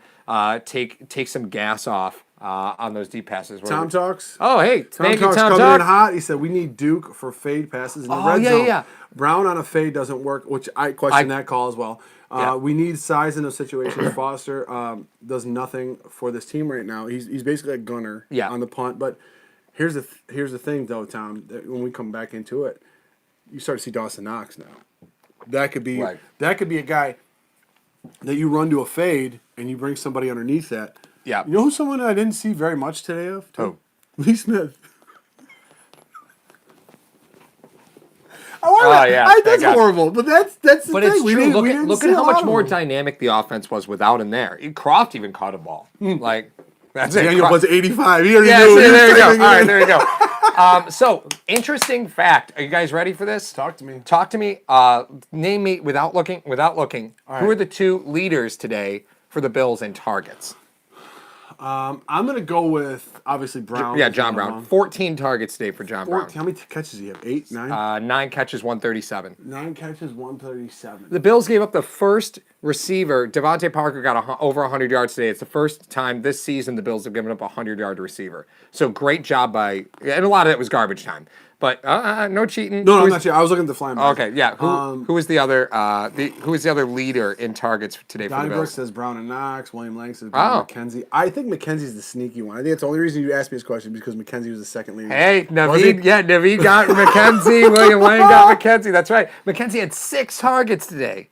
take some gas off on those deep passes. Tom Talks. Oh, hey. Thank you, Tom coming in hot. He said, we need Duke for fade passes in the red zone. Yeah. Brown on a fade doesn't work, which I question that call as well. We need size in those situations. Foster does nothing for this team right now. He's basically a gunner on the punt. But here's the thing, though, Tom. That when we come back into it, you start to see Dawson Knox now. That could be a guy that you run to a fade and you bring somebody underneath that. Yeah. You know who's someone I didn't see very much today of? Who? Lee Smith. That's horrible, but that's the thing. It's true. Look at how much more dynamic the offense was without him there. Croft even caught a ball. That's it. Daniel was 85. There you go. All right, there you go. So, interesting fact. Are you guys ready for this? Talk to me. Name me without looking. Right. Who are the two leaders today for the Bills in targets? I'm going to go with, obviously, Brown. Yeah, John Brown. 14 targets today for John Brown. How many catches does he have? 8, 9? 9 catches, 137. 9 catches, 137. The Bills gave up the first receiver. Devontae Parker got over 100 yards today. It's the first time this season the Bills have given up a 100-yard receiver. So great job by, and a lot of it was garbage time. But no cheating. No, I'm not cheating. I was looking at the flying back. Okay, yeah. Who was the other? Who was the other leader in targets today for the Bills? Brooks says Brown and Knox. William Lang says Brown and McKenzie. I think McKenzie's the sneaky one. I think that's the only reason you asked me this question because McKenzie was the second leader. Hey, Naveed. Yeah, Naveed got McKenzie. William Lang got McKenzie. That's right. McKenzie had 6 targets today.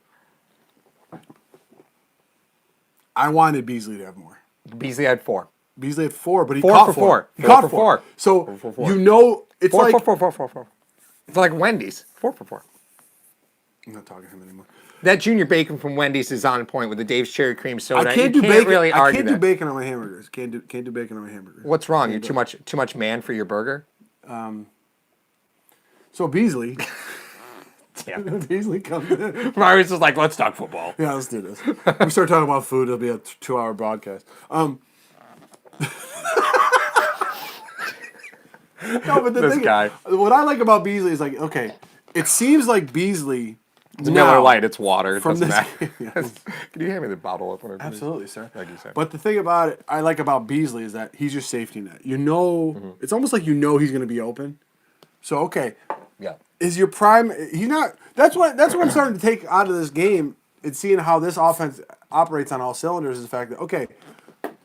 I wanted Beasley to have more. Beasley had 4. Beasley had 4, but he caught 4. He caught 4. So you know it's four, like 4. It's like Wendy's. 4 for 4. I'm not talking to him anymore. That junior bacon from Wendy's is on point with the Dave's cherry cream soda. I can't do bacon. Really I can't do bacon on my hamburgers. Can't do bacon on my hamburgers. What's wrong? You're too much man for your burger. So Beasley. Damn it. Beasley comes in. Mario's just like, let's talk football. Yeah, let's do this. We start talking about food. It'll be a 2-hour broadcast. No, but the thing is, what I like about Beasley is like, okay, it seems like Beasley. It's Miller Lite. It's water. It from doesn't this, matter. Yes. Can you hand me the bottle opener? Absolutely, sir. Thank you, sir. But the thing about it, I like about Beasley is that he's your safety net. You know, it's almost like you know he's going to be open. So okay, yeah, is your prime? He's not. That's what I'm starting to take out of this game and seeing how this offense operates on all cylinders is the fact that okay,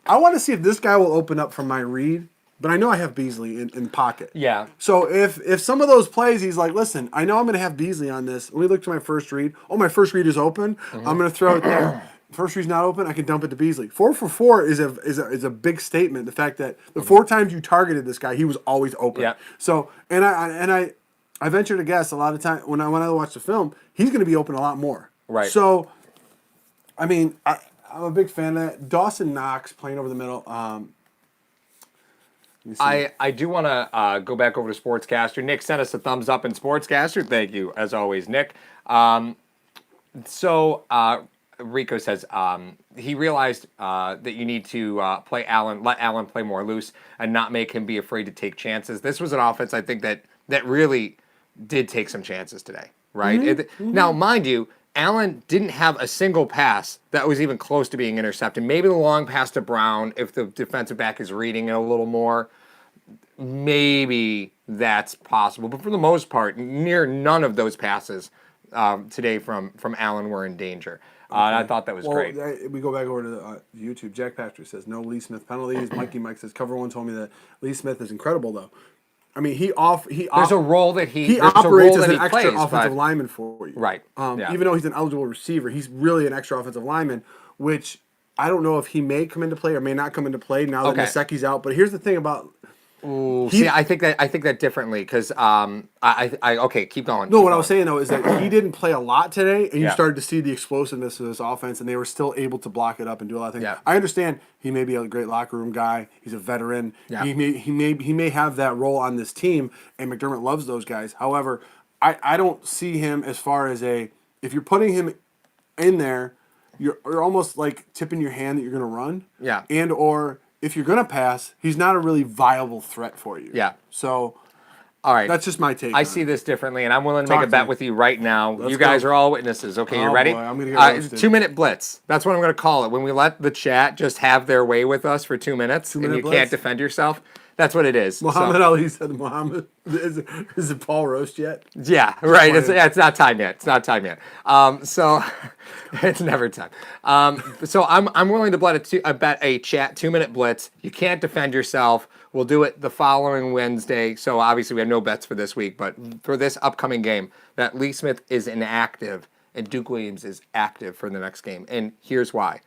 I want to see if this guy will open up from my read. But I know I have Beasley in pocket. Yeah. So if some of those plays, he's like, listen, I know I'm going to have Beasley on this. Let me look to my first read. Oh, my first read is open. I'm going to throw it there. first read's not open, I can dump it to Beasley. 4 for 4 is a big statement. The fact that the 4 times you targeted this guy, he was always open. Yeah. So I venture to guess a lot of time when I watch the film, he's going to be open a lot more. Right. So, I mean, I'm a big fan of that. Dawson Knox playing over the middle. I do want to go back over to Sportscaster. Nick sent us a thumbs up in Sportscaster. Thank you, as always, Nick. Rico says he realized that you need to let Allen play more loose and not make him be afraid to take chances. This was an offense, I think, that really did take some chances today, right? Now, mind you, Allen didn't have a single pass that was even close to being intercepted. Maybe the long pass to Brown, if the defensive back is reading it a little more, maybe that's possible. But for the most part, near none of those passes today from Allen were in danger. And I thought that was great. We go back over to YouTube. Jack Patrick says, no Lee Smith penalties. Mikey Mike says, Cover One told me that Lee Smith is incredible, though. I mean, there's a role that he operates as an extra plays, offensive lineman for you. Right. Even though he's an eligible receiver, he's really an extra offensive lineman, which I don't know if he may come into play or may not come into play now that Naseki's out. But here's the thing about... I think that differently because okay, keep going. No, what I was saying though is that he didn't play a lot today, and you started to see the explosiveness of this offense, and they were still able to block it up and do a lot of things. Yeah. I understand he may be a great locker room guy. He's a veteran. Yeah. He may have that role on this team, and McDermott loves those guys. However, I don't see him as far as if you're putting him in there, you're almost like tipping your hand that you're going to run. Yeah. And or if you're going to pass, he's not a really viable threat for you. Yeah. So, all right. That's just my take. I see this differently, and I'm willing to make a bet with you right now. Let's you guys go. are all witnesses. Okay, you ready? Boy, I'm gonna get roasted. 2-minute blitz. That's what I'm going to call it. When we let the chat just have their way with us for 2 minutes, and you can't defend yourself, that's what it is. Muhammad Ali said, "Muhammad, is it Paul roast yet?" Yeah, right. It's not time yet. It's not time yet. So it's never time. So I'm willing to bet a chat 2-minute blitz. You can't defend yourself. We'll do it the following Wednesday. So obviously we have no bets for this week, but for this upcoming game, that Lee Smith is inactive and Duke Williams is active for the next game. And here's why.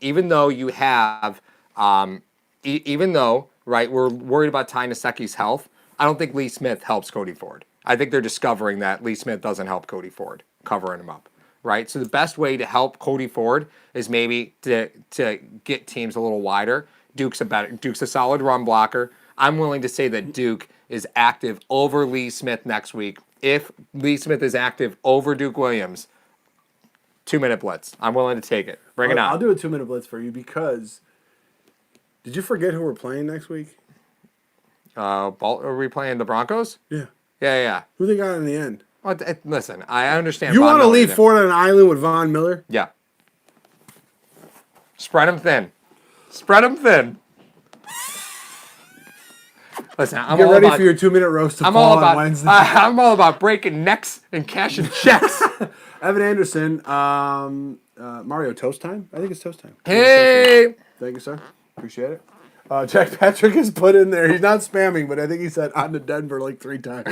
Even though you have, right, we're worried about Ty Naseki's health, I don't think Lee Smith helps Cody Ford. I think they're discovering that Lee Smith doesn't help Cody Ford, covering him up. Right? So the best way to help Cody Ford is maybe to get teams a little wider. Duke's a solid run blocker. I'm willing to say that Duke is active over Lee Smith next week. If Lee Smith is active over Duke Williams, 2-minute blitz. I'm willing to take it. Bring it on. I'll do a 2-minute blitz for you because did you forget who we're playing next week? Are we playing the Broncos? Yeah. Yeah. Who they got in the end? Well, listen, I understand. You want to leave Ford on an island with Von Miller? Yeah. Spread him thin. Spread them thin. Listen, Get ready for your 2-minute roast to Paul on Wednesday. I'm all about breaking necks and cashing checks. Evan Anderson, Mario, toast time? I think it's toast time. Hey! Thank you, sir. Appreciate it. Jack Patrick has put in there. He's not spamming, but I think he said on to Denver like 3 times.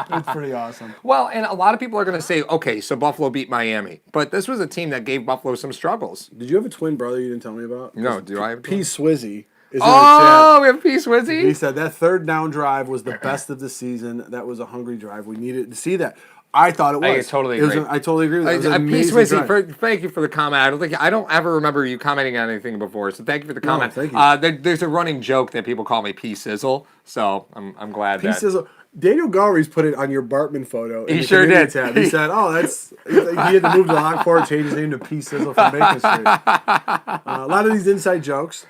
It's pretty awesome. Well, and a lot of people are going to say, okay, so Buffalo beat Miami. But this was a team that gave Buffalo some struggles. Did you have a twin brother you didn't tell me about? No, do I have a twin? P. Swizzy. We have P. Swizzy? He said that 3rd down drive was the best of the season. That was a hungry drive. We needed to see that. I thought it was. I totally agree. I totally agree with that. P. Swizzy, thank you for the comment. I don't ever remember you commenting on anything before, so thank you for the comment. No, thank you. There's a running joke that people call me P. Sizzle, so I'm glad P. Sizzle. Daniel Gallery's put it on your Bartman photo. He sure did. Tab. He said, he had to move to Lockport, change his name to P. Sizzle from Bacon Street. A lot of these inside jokes.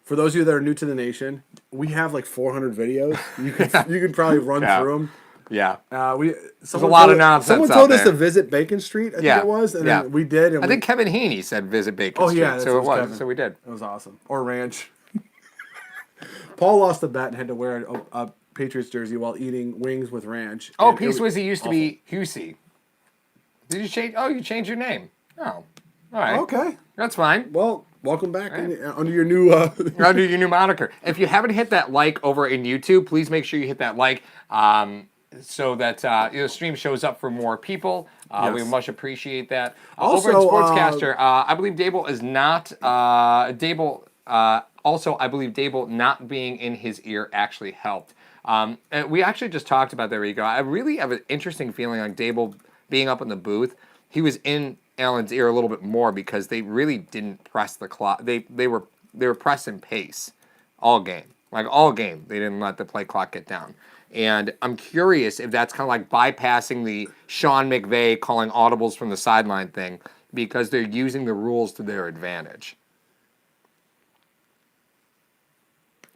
For those of you that are new to the nation, we have like 400 videos. You could probably run through them. Yeah. There's a lot of nonsense. Someone told us to visit Bacon Street, I think it was, and then we did. And I think Kevin Heaney said visit Bacon Street. Yeah, so it was. Kevin. So we did. It was awesome. Or Ranch. Paul lost a bet and had to wear a Patriots jersey while eating wings with ranch. Oh, P. Swizzy used to be Husey. Did you change? Oh, you changed your name. Oh, all right. Okay. That's fine. Well, welcome back under your new under your new moniker. If you haven't hit that like over in YouTube, please make sure you hit that like so that the stream shows up for more people. We Yes. much appreciate that. Also, over at Sportscaster, I believe Daboll is not also, I believe Daboll not being in his ear actually helped. And we actually just talked about that, Rico. I really have an interesting feeling on Daboll being up in the booth. He was in Allen's ear a little bit more because they really didn't press the clock. They were pressing pace all game. Like all game, they didn't let the play clock get down. And I'm curious if that's kind of like bypassing the Sean McVay calling audibles from the sideline thing because they're using the rules to their advantage.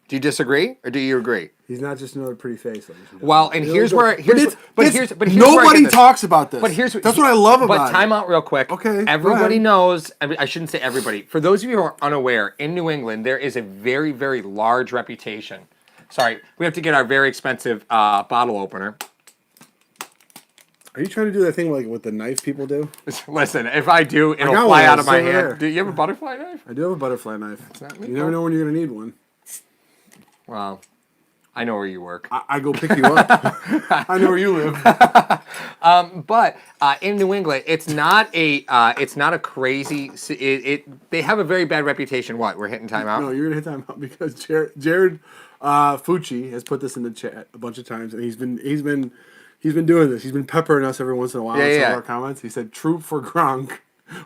Do you disagree or do you agree? He's not just another pretty face. Well, and here's where nobody talks about this. But that's what I love about it. But time out real quick. Okay, Everybody knows. I shouldn't say everybody. For those of you who are unaware, in New England there is a very, very large reputation. Sorry, we have to get our very expensive bottle opener. Are you trying to do that thing like what the knife people do? Listen, if I do, it'll fly out of my hand. There. Do you have a butterfly knife? I do have a butterfly knife. You never know when you're going to need one. Well, I know where you work. I go pick you up. I know where you live. But in New England, it's not a crazy. They have a very bad reputation. What? We're hitting timeout. No, you're gonna hit timeout because Jared Fucci has put this in the chat a bunch of times, and he's been doing this. He's been peppering us every once in a while in some of our comments. He said, "Troop for Gronk."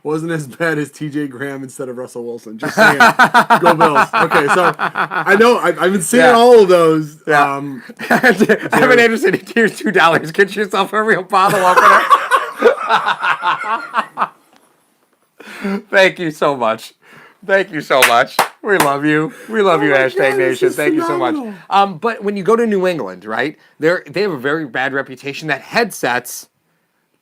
Wasn't as bad as T.J. Graham instead of Russell Wilson. Just saying. Go Bills. Okay, so I know I've been seeing all of those. Yeah. Evan Anderson, here's $2. Get yourself a real bottle opener. Thank you so much. Thank you so much. We love you. We love you, Hashtag Nation. Thank you so much. But when you go to New England, right, they have a very bad reputation that headsets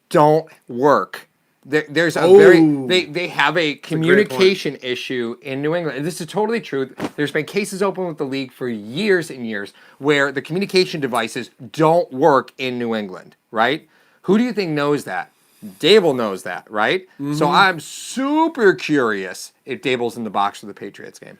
don't work. There's a they have a communication issue in New England. And this is totally true. There's been cases open with the league for years and years where the communication devices don't work in New England, right? Who do you think knows that? Daboll knows that, right? Mm-hmm. So I'm super curious if Daboll's in the box for the Patriots game.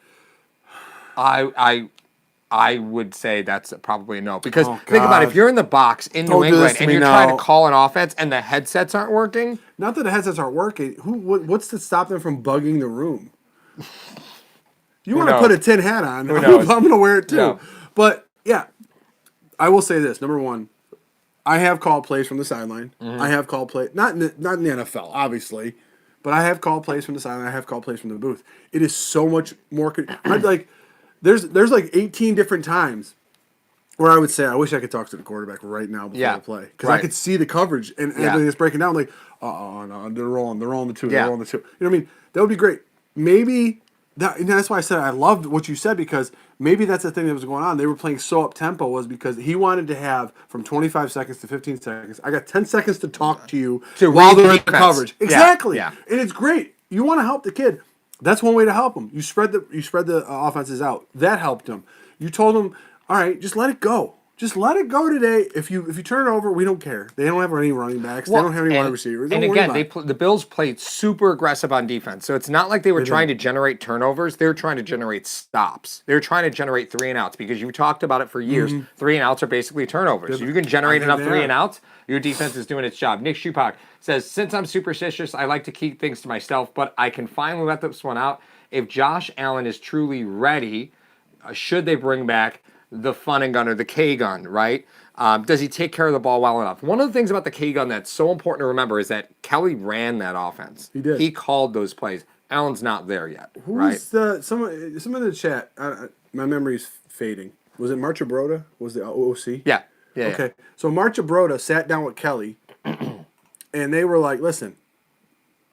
I would say that's probably a no. Because think about it, if you're in the box in New England and you're trying to call an offense and the headsets aren't working. Not that the headsets aren't working. What's to stop them from bugging the room? You want to put a tin hat on. I'm going to wear it too. No. But, yeah, I will say this. Number one, I have called plays from the sideline. Mm-hmm. I have called plays, not in the NFL, obviously, but I have called plays from the sideline. I have called plays from the booth. It is so much more. There's like 18 different times where I would say, I wish I could talk to the quarterback right now before I play. Because I could see the coverage and everything that's breaking down. Like, no, they're rolling the two. They're rolling the two. You know what I mean? That would be great. Maybe, that's why I said I loved what you said, because maybe that's the thing that was going on. They were playing so up-tempo was because he wanted to have from 25 seconds to 15 seconds. I got 10 seconds to talk to you while they're in the coverage. Exactly. Yeah. And it's great. You want to help the kid. That's one way to help them. You spread the offenses out. That helped them. You told them, all right, just let it go. Just let it go today. If you turn it over, we don't care. They don't have any running backs. They don't have any wide receivers. And again, the Bills played super aggressive on defense. So it's not like they were trying to generate turnovers. They were trying to generate stops. They were trying to generate 3 and outs because you talked about it for years. Mm-hmm. 3 and outs are basically turnovers. So you can generate enough 3 and outs, your defense is doing its job. Nick Shupak says, since I'm superstitious, I like to keep things to myself, but I can finally let this one out. If Josh Allen is truly ready, should they bring back the fun and gun or the K gun, right? Does he take care of the ball well enough? One of the things about the K gun that's so important to remember is that Kelly ran that offense. He did. He called those plays. Allen's not there yet, right? Someone in the chat, my memory's fading. Was it Marcia Broda? Was the OC? Yeah. Okay. So Marcia Broda sat down with Kelly, and they were like, listen,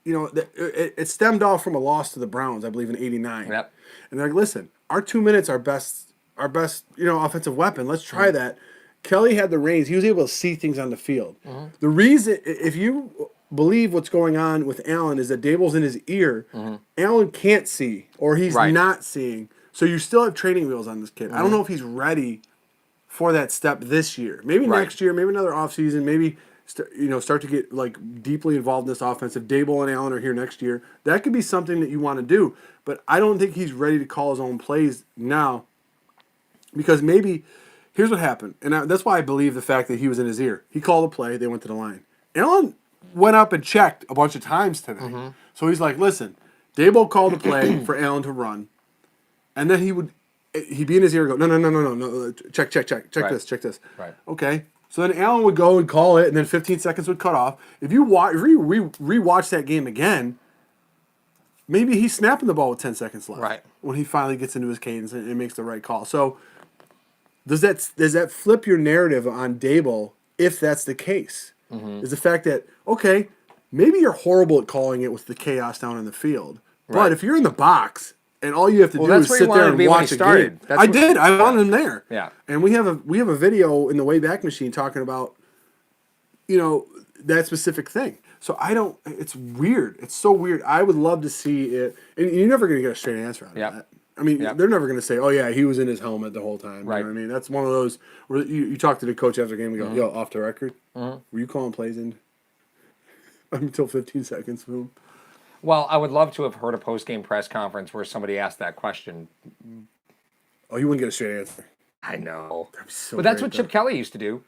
it stemmed off from a loss to the Browns, I believe, in '89. Yep. And they're like, listen, our 2 minutes are best, offensive weapon. Let's try that. Kelly had the reins. He was able to see things on the field. Mm-hmm. The reason, if you believe what's going on with Allen, is that Daboll's in his ear. Mm-hmm. Allen can't see, or he's not seeing. So you still have training wheels on this kid. Mm-hmm. I don't know if he's ready for that step this year. Maybe next year, maybe another offseason, maybe start to get deeply involved in this offense. If Daboll and Allen are here next year, that could be something that you want to do. But I don't think he's ready to call his own plays now, because maybe here's what happened, and that's why I believe the fact that he was in his ear. He called a play, they went to the line. Allen went up and checked a bunch of times today. So he's like, listen, Daboll called a play for Allen to run, and then he'd be in his ear and go, no, check Right. this. Right. Okay. So then Allen would go and call it, and then 15 seconds would cut off. If you rewatch that game again, maybe he's snapping the ball with 10 seconds left. Right. When he finally gets into his cadence and makes the right call. So does that flip your narrative on Daboll if that's the case? Is the fact that, okay, maybe you're horrible at calling it with the chaos down in the field, but if you're in the box and all you have to do is sit there and watch a game. I wanted him there. Yeah. And we have a video in the Wayback Machine talking about, that specific thing. So it's weird. It's so weird. I would love to see it. And you're never going to get a straight answer out of that. I mean, they're never going to say, oh, yeah, he was in his helmet the whole time. Right. You know what I mean? That's one of those where you talk to the coach after the game and go, yo, off the record, were you calling plays in until 15 seconds? Boom. Well, I would love to have heard a post-game press conference where somebody asked that question. Oh, you wouldn't get a straight answer. I know. So but that's what Chip Kelly used to do.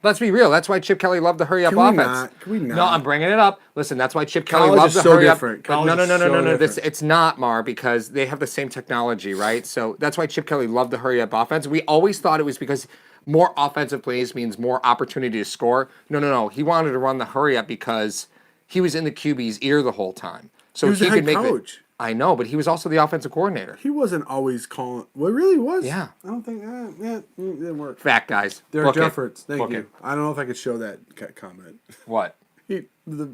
Let's be real. That's why Chip Kelly loved the hurry-up offense. Can we not? No, I'm bringing it up. Listen, that's why Chip Kelly College loved is the so hurry-up. different. No. Different. It's not, Mar, because they have the same technology, right? So that's why Chip Kelly loved the hurry-up offense. We always thought it was because more offensive plays means more opportunity to score. No. He wanted to run the hurry-up because he was in the QB's ear the whole time. So he was the head make coach. I know, but he was also the offensive coordinator. He wasn't always calling. Well, it really was. Yeah. I don't think. It didn't work. Fact, guys. Derek Jeffords. Thank Book you. it. I don't know if I could show that comment. What? The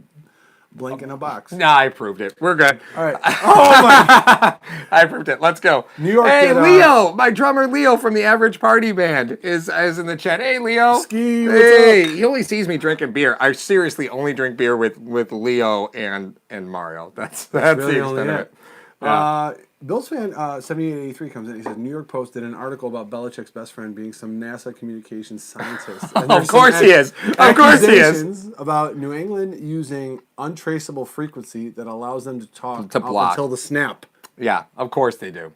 blank in a box. Nah, I proved it. We're good. All right. Oh my! I proved it. Let's go. New York. Hey, Leo, my drummer Leo from the Average Party Band is in the chat. Hey, Leo. Ski. Hey, he only sees me drinking beer. I seriously only drink beer with Leo and Mario. That's really the only extent of it. it. Yeah. Bills fan 7883 comes in. He says New York Post did an article about Belichick's best friend being some NASA communications scientist. And Of course he is. Of course he is. About New England using untraceable frequency that allows them to talk To up block. until the snap. Yeah, of course they do.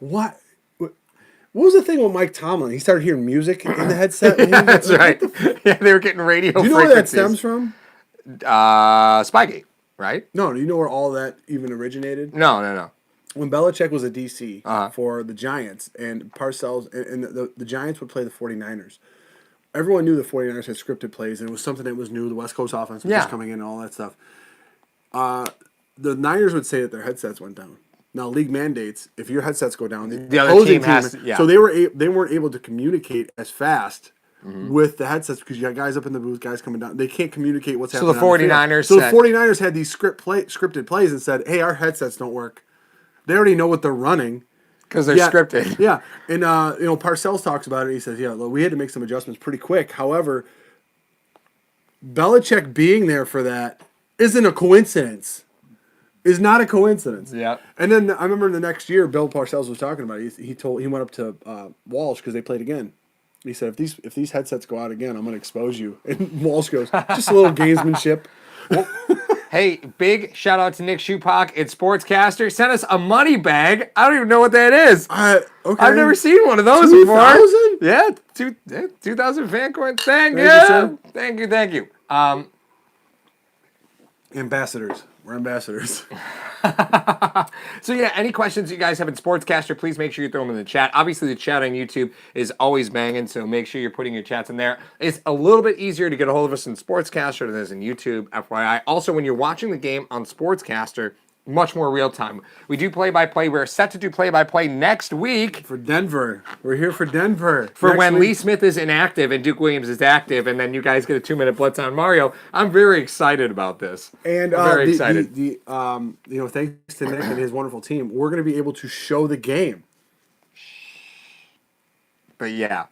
What was the thing with Mike Tomlin? He started hearing music in the headset. That's right. Yeah, they were getting radio Do you know frequencies. where that stems from? Spygate, right? No, do you know where all that even originated? No. When Belichick was a DC for the Giants, and Parcells, and the Giants would play the 49ers, everyone knew the 49ers had scripted plays, and it was something that was new. The West Coast offense was just coming in and all that stuff. The Niners would say that their headsets went down. Now, league mandates, if your headsets go down, the other team has to, So they weren't able to communicate as fast with the headsets because you got guys up in the booth, guys coming down. They can't communicate what's happening. So the 49ers So the 49ers had these scripted plays and said, hey, our headsets don't work. They already know what they're running. Because they're scripted. Yeah. And, Parcells talks about it. He says, look, we had to make some adjustments pretty quick. However, Belichick being there for that isn't a coincidence. Is not a coincidence. Yeah. And then I remember the next year, Bill Parcells was talking about it. He went up to Walsh because they played again. He said, if these headsets go out again, I'm going to expose you. And Walsh goes, just a little gamesmanship. Hey, big shout out to Nick Schupak at Sportscaster. Sent us a money bag. I don't even know what that is. Okay. I've never seen one of those 2000? before. Yeah, 2000 fan coins. Thank you. sir. Thank you. Ambassadors. We're ambassadors. So yeah, any questions you guys have in Sportscaster, please make sure you throw them in the chat. Obviously, the chat on YouTube is always banging, so make sure you're putting your chats in there. It's a little bit easier to get a hold of us in Sportscaster than it is in YouTube, FYI. Also, when you're watching the game on Sportscaster, much more real time. We do play-by-play. We're set to do play-by-play next week. For Denver. We're here for Denver. For when Lee Smith is inactive and Duke Williams is active, and then you guys get a 2-minute blitz on Mario. I'm very excited about this. And I'm very excited. Thanks to Nick and his wonderful team, we're going to be able to show the game. But yeah.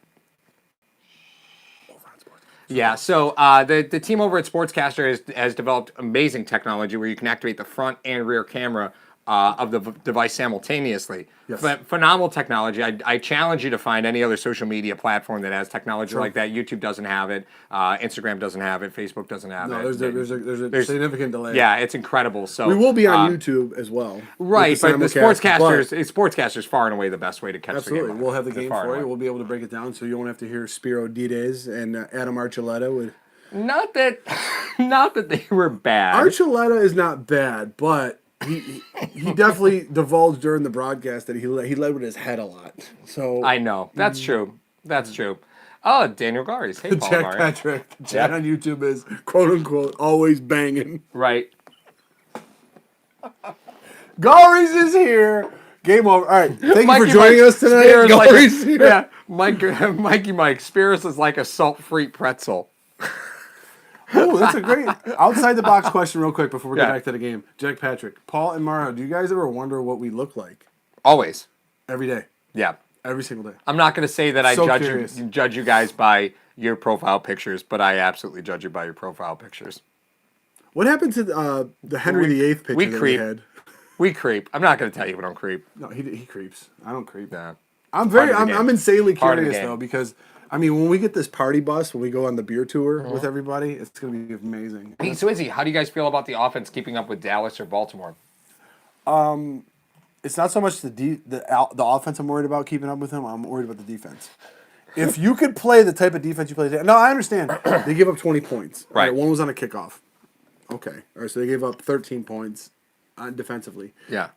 Yeah, so the team over at Sportscaster has developed amazing technology where you can activate the front and rear camera of the device simultaneously. Yes. Phenomenal technology. I challenge you to find any other social media platform that has technology like that. YouTube doesn't have it. Instagram doesn't have it. Facebook doesn't have it. There's a significant delay. Yeah, it's incredible. So we will be on YouTube as well. Right, but the Sportscaster's far and away the best way to catch the game. Absolutely. We'll have the game for you. We'll be able to break it down so you won't have to hear Spiro Dides and Adam Archuleta with... Not that not that they were bad. Archuleta is not bad, but he definitely divulged during the broadcast that he led with his head a lot. So I know. That's true. That's true. Oh, Daniel Gary's. Hey, Paul Jack Murray. Patrick, the chat on YouTube is quote unquote always banging. Right. Gary's is here. Game over. All right. Thank you for joining Mike us tonight. Spears Gary's here. Yeah. Mikey Mike. Spears is like a salt-free pretzel. Oh, that's a great outside the box question, real quick, before we get Yeah. back to the game. Jack Patrick, Paul, and Mario, do you guys ever wonder what we look like Always. every day, Yeah. every single day? I'm not going to say that So I curious. judge you guys by your profile pictures, but I absolutely judge you by your profile pictures. What happened to the Henry VIII picture we that creep. we had? We creep. I'm not going to tell you we don't creep. No, he creeps. I don't creep. Nah. I'm insanely Part of the curious game. though, because I mean, when we get this party bus, when we go on the beer tour with everybody, it's gonna be amazing. Hey, so Izzy, how do you guys feel about the offense keeping up with Dallas or Baltimore? It's not so much the offense I'm worried about keeping up with him. I'm worried about the defense. If you could play the type of defense you play today, no, I understand. They give up 20 points. All Right. one was on a kickoff. Okay. All right. So they gave up 13 points defensively. Yeah.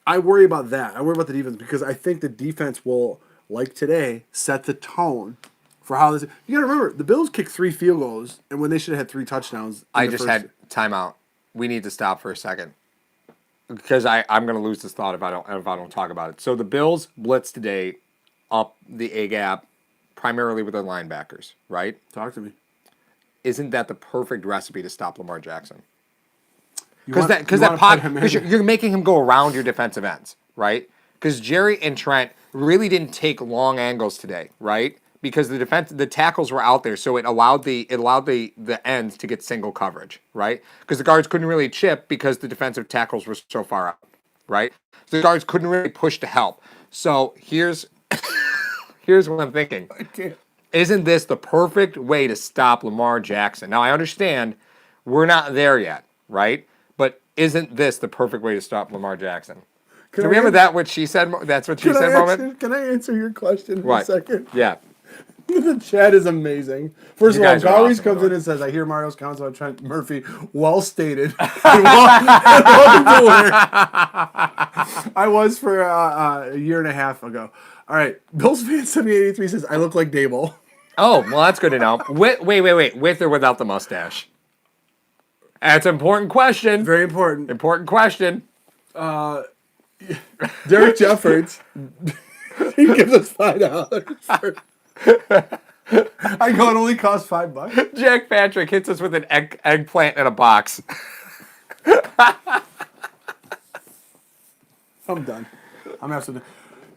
I worry about that. I worry about the defense because I think the defense will, like today, set the tone for how this. You got to remember, the Bills kicked 3 field goals, and when they should have had 3 touchdowns. I just had timeout. We need to stop for a second because I'm going to lose this thought if I don't talk about it. So the Bills blitzed today up the A gap, primarily with their linebackers. Right? Talk to me. Isn't that the perfect recipe to stop Lamar Jackson? Because Because you're making him go around your defensive ends, right? Because Jerry and Trent really didn't take long angles today, right? Because the tackles were out there, so it allowed the ends to get single coverage, right? Because the guards couldn't really chip because the defensive tackles were so far out, right? So the guards couldn't really push to help. So here's what I'm thinking. I can't. Isn't this the perfect way to stop Lamar Jackson? Now I understand we're not there yet, right? But isn't this the perfect way to stop Lamar Jackson? Do you remember that? What she said? That's what she said. Moment. Can I answer your question in What? a second? Yeah. The chat is amazing. First You of all, guys are Gary's awesome, comes in and says, "I hear Mario's comments on Trent Murphy. Well stated." Welcome to work. I was for a year and a half ago. All right, Bills fan 7883 says, "I look like Daboll." Oh, well, that's good to know. Wait. With or without the mustache? That's an important question. Very important. Important question. Derek Jeffords, he gives us $5. I go, it only costs $5. Jack Patrick hits us with an eggplant in a box. I'm done. I'm absolutely done.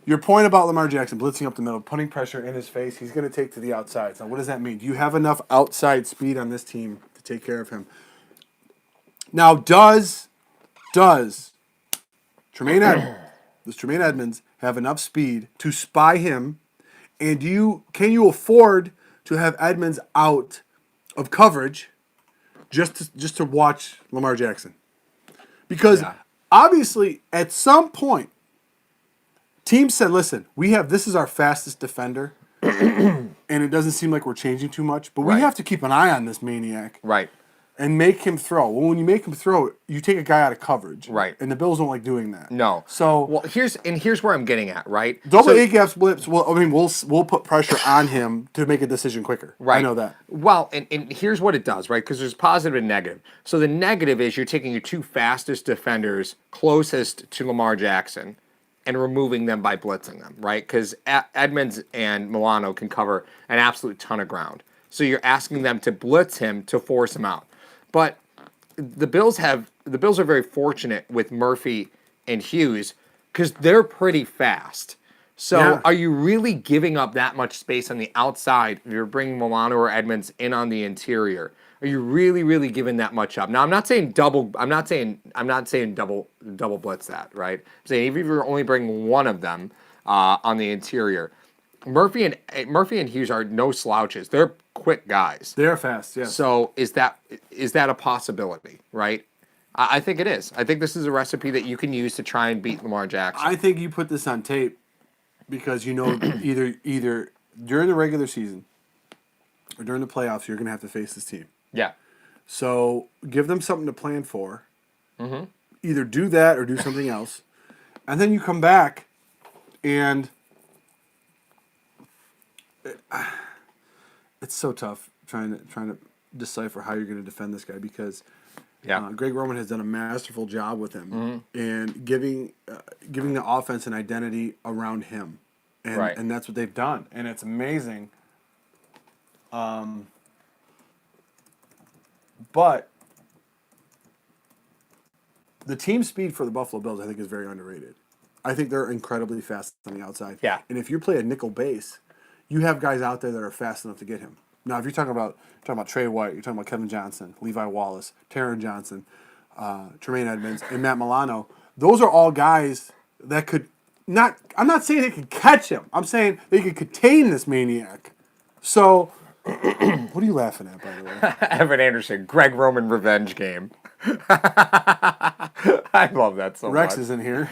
Your point about Lamar Jackson blitzing up the middle, putting pressure in his face, he's going to take to the outside. Now, what does that mean? Do you have enough outside speed on this team to take care of him? Now, does Tremaine Edmonds have enough speed to spy him? And can you afford to have Edmonds out of coverage just to watch Lamar Jackson? Because obviously, at some point, teams said, "Listen, this is our fastest defender, and it doesn't seem like we're changing too much, but we have to keep an eye on this maniac, Right. and make him throw." Well, when you make him throw, you take a guy out of coverage, Right. And the Bills don't like doing that. No. So well, here's where I'm getting at, right? double A gaps blips. Well, I mean, we'll put pressure on him to make a decision quicker. Right. I know that. Well, and here's what it does, right? Because there's positive and negative. So the negative is you're taking your 2 fastest defenders closest to Lamar Jackson and removing them by blitzing them, right? Because Edmonds and Milano can cover an absolute ton of ground. So you're asking them to blitz him to force him out. But the Bills are very fortunate with Murphy and Hughes because they're pretty fast. So are you really giving up that much space on the outside if you're bringing Milano or Edmonds in on the interior? Are you really, really giving that much up? Now, I'm not saying double blitz that, right? I'm saying even if you're only bringing one of them on the interior, Murphy and Hughes are no slouches. They're quick guys. They're fast, yes. So is that a possibility, right? I think it is. I think this is a recipe that you can use to try and beat Lamar Jackson. I think you put this on tape because you know either during the regular season or during the playoffs you're going to have to face this team. Yeah. So give them something to plan for. Mm-hmm. Either do that or do something else. And then you come back and it's so tough trying to decipher how you're going to defend this guy because Greg Roman has done a masterful job with him and giving the offense an identity around him, and that's what they've done, and it's amazing. But the team speed for the Buffalo Bills, I think, is very underrated. I think they're incredibly fast on the outside. Yeah. And if you play a nickel base, you have guys out there that are fast enough to get him. Now, if you're talking about Trey White, you're talking about Kevin Johnson, Levi Wallace, Taron Johnson, Tremaine Edmonds, and Matt Milano, those are all guys that could not. I'm not saying they could catch him. I'm saying they could contain this maniac. So, what are you laughing at, by the way? Evan Anderson, Greg Roman revenge game. I love that so Rex much. is in here.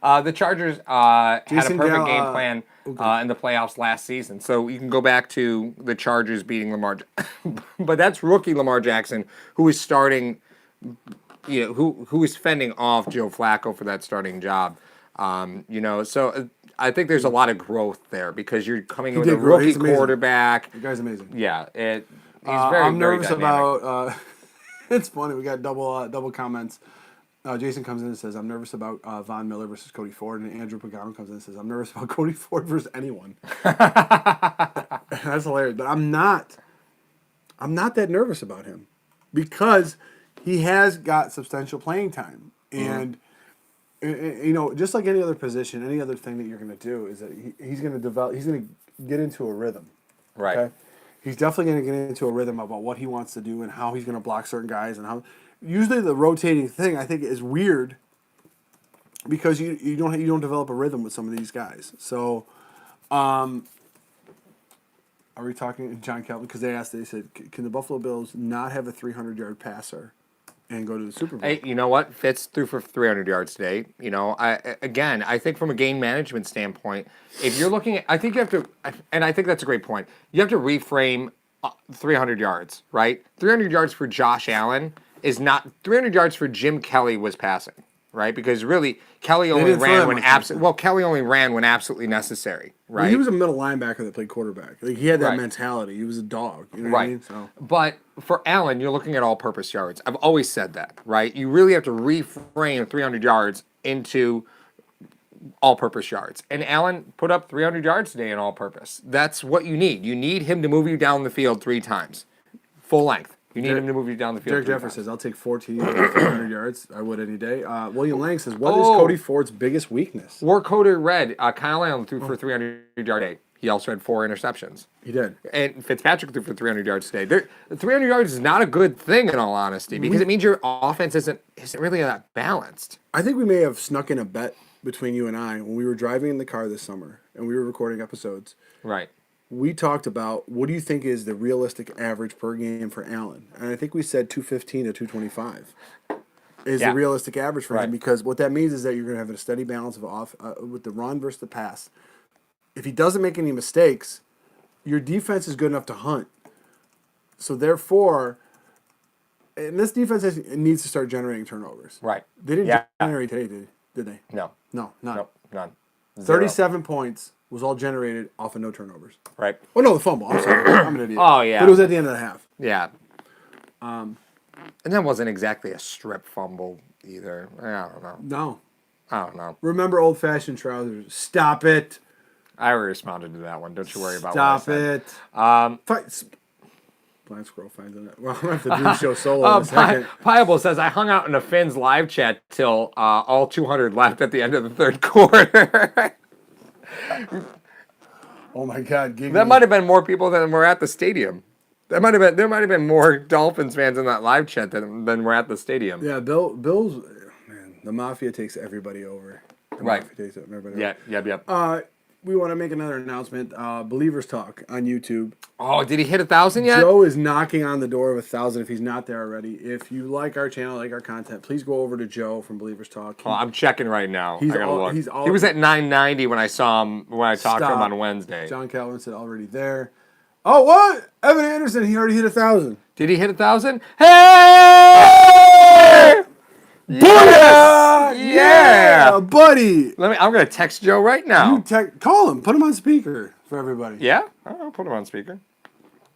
The Chargers had a Jason perfect game plan in the playoffs last season. So you can go back to the Chargers beating Lamar, but that's rookie Lamar Jackson who is starting, who is fending off Joe Flacco for that starting job. So I think there's a lot of growth there because you're coming with a rookie quarterback. The guy's amazing. Yeah, he's I'm very nervous dynamic. about. It's funny. We got double comments. Jason comes in and says, "I'm nervous about Von Miller versus Cody Ford," and Andrew Pagano comes in and says, "I'm nervous about Cody Ford versus anyone." That's hilarious, but I'm not that nervous about him because he has got substantial playing time, and just like any other position, any other thing that you're going to do is that he's going to develop. He's going to get into a rhythm, Right. Okay? He's definitely going to get into a rhythm about what he wants to do and how he's going to block certain guys and how. Usually the rotating thing I think is weird because you don't develop a rhythm with some of these guys. So, are we talking John Kelvin? Because they said, can the Buffalo Bills not have a 300-yard passer and go to the Super Bowl? Hey, you know what? Fitz threw for 300 yards today. I think from a game management standpoint, if you're looking at, I think you have to, and I think that's a great point. You have to reframe 300 yards, right? 300 yards for Josh Allen is not 300 yards for Jim Kelly was passing, right? Because really, Kelly only ran when absolutely necessary, right? Well, he was a middle linebacker that played quarterback. Like he had that mentality. He was a dog, you know what I mean? So. But for Allen, you're looking at all-purpose yards. I've always said that, right? You really have to reframe 300 yards into all-purpose yards. And Allen put up 300 yards today in all-purpose. That's what you need. You need him to move you down the field 3 times, full length. You need him to move you down the field. Derek Jeffers says, "I'll take 14 or 400 yards. I would any day." William Lang says, "What is Cody Ford's biggest weakness?" Warcoder read Kyle Allen threw for a 300-yard day. He also had 4 interceptions. He did. And Fitzpatrick threw for 300 yards today. 300 yards is not a good thing, in all honesty, because it means your offense isn't really that balanced. I think we may have snuck in a bet between you and I when we were driving in the car this summer and we were recording episodes. Right. We talked about what do you think is the realistic average per game for Allen, and I think we said 215 to 225 is the realistic average for him because what that means is that you're going to have a steady balance of with the run versus the pass. If he doesn't make any mistakes, your defense is good enough to hunt. So therefore, and this defense needs to start generating turnovers. Right. They didn't generate today, did they? No. No, none. Nope, none. 37 points was all generated off of no turnovers. Right. Oh, no, the fumble. I'm sorry. I'm an idiot. Oh, yeah. But it was at the end of the half. Yeah. And that wasn't exactly a strip fumble either. I don't know. No. I don't know. Remember old-fashioned trousers. Stop it. I already responded to that one. Don't you worry about what I said. Stop it. Blind Squirrel finds it. Well, I'm going to have to do the show solo in a second. Piable says, I hung out in a Finn's live chat till all 200 left at the end of the third quarter. Oh, my God. That might have been more people than were at the stadium. There might have been more Dolphins fans in that live chat than were at the stadium. Yeah, Bill's... Man, the Mafia takes everybody over. Right. Mafia takes everybody over. Yep. We want to make another announcement. Believers Talk on YouTube. Oh, did he hit 1,000 yet? Joe is knocking on the door of 1,000 if he's not there already. If you like our channel, like our content, please go over to Joe from Believers Talk. I'm checking right now. I gotta look. He was at 990 when I saw him when I talked to him on Wednesday. John Calvin said already there. Oh, what? Evan Anderson, he already hit 1,000. Did he hit 1,000? Hey! Bonus! Yeah, buddy. I'm gonna text Joe right now. Call him. Put him on speaker for everybody. Yeah, I'll put him on speaker.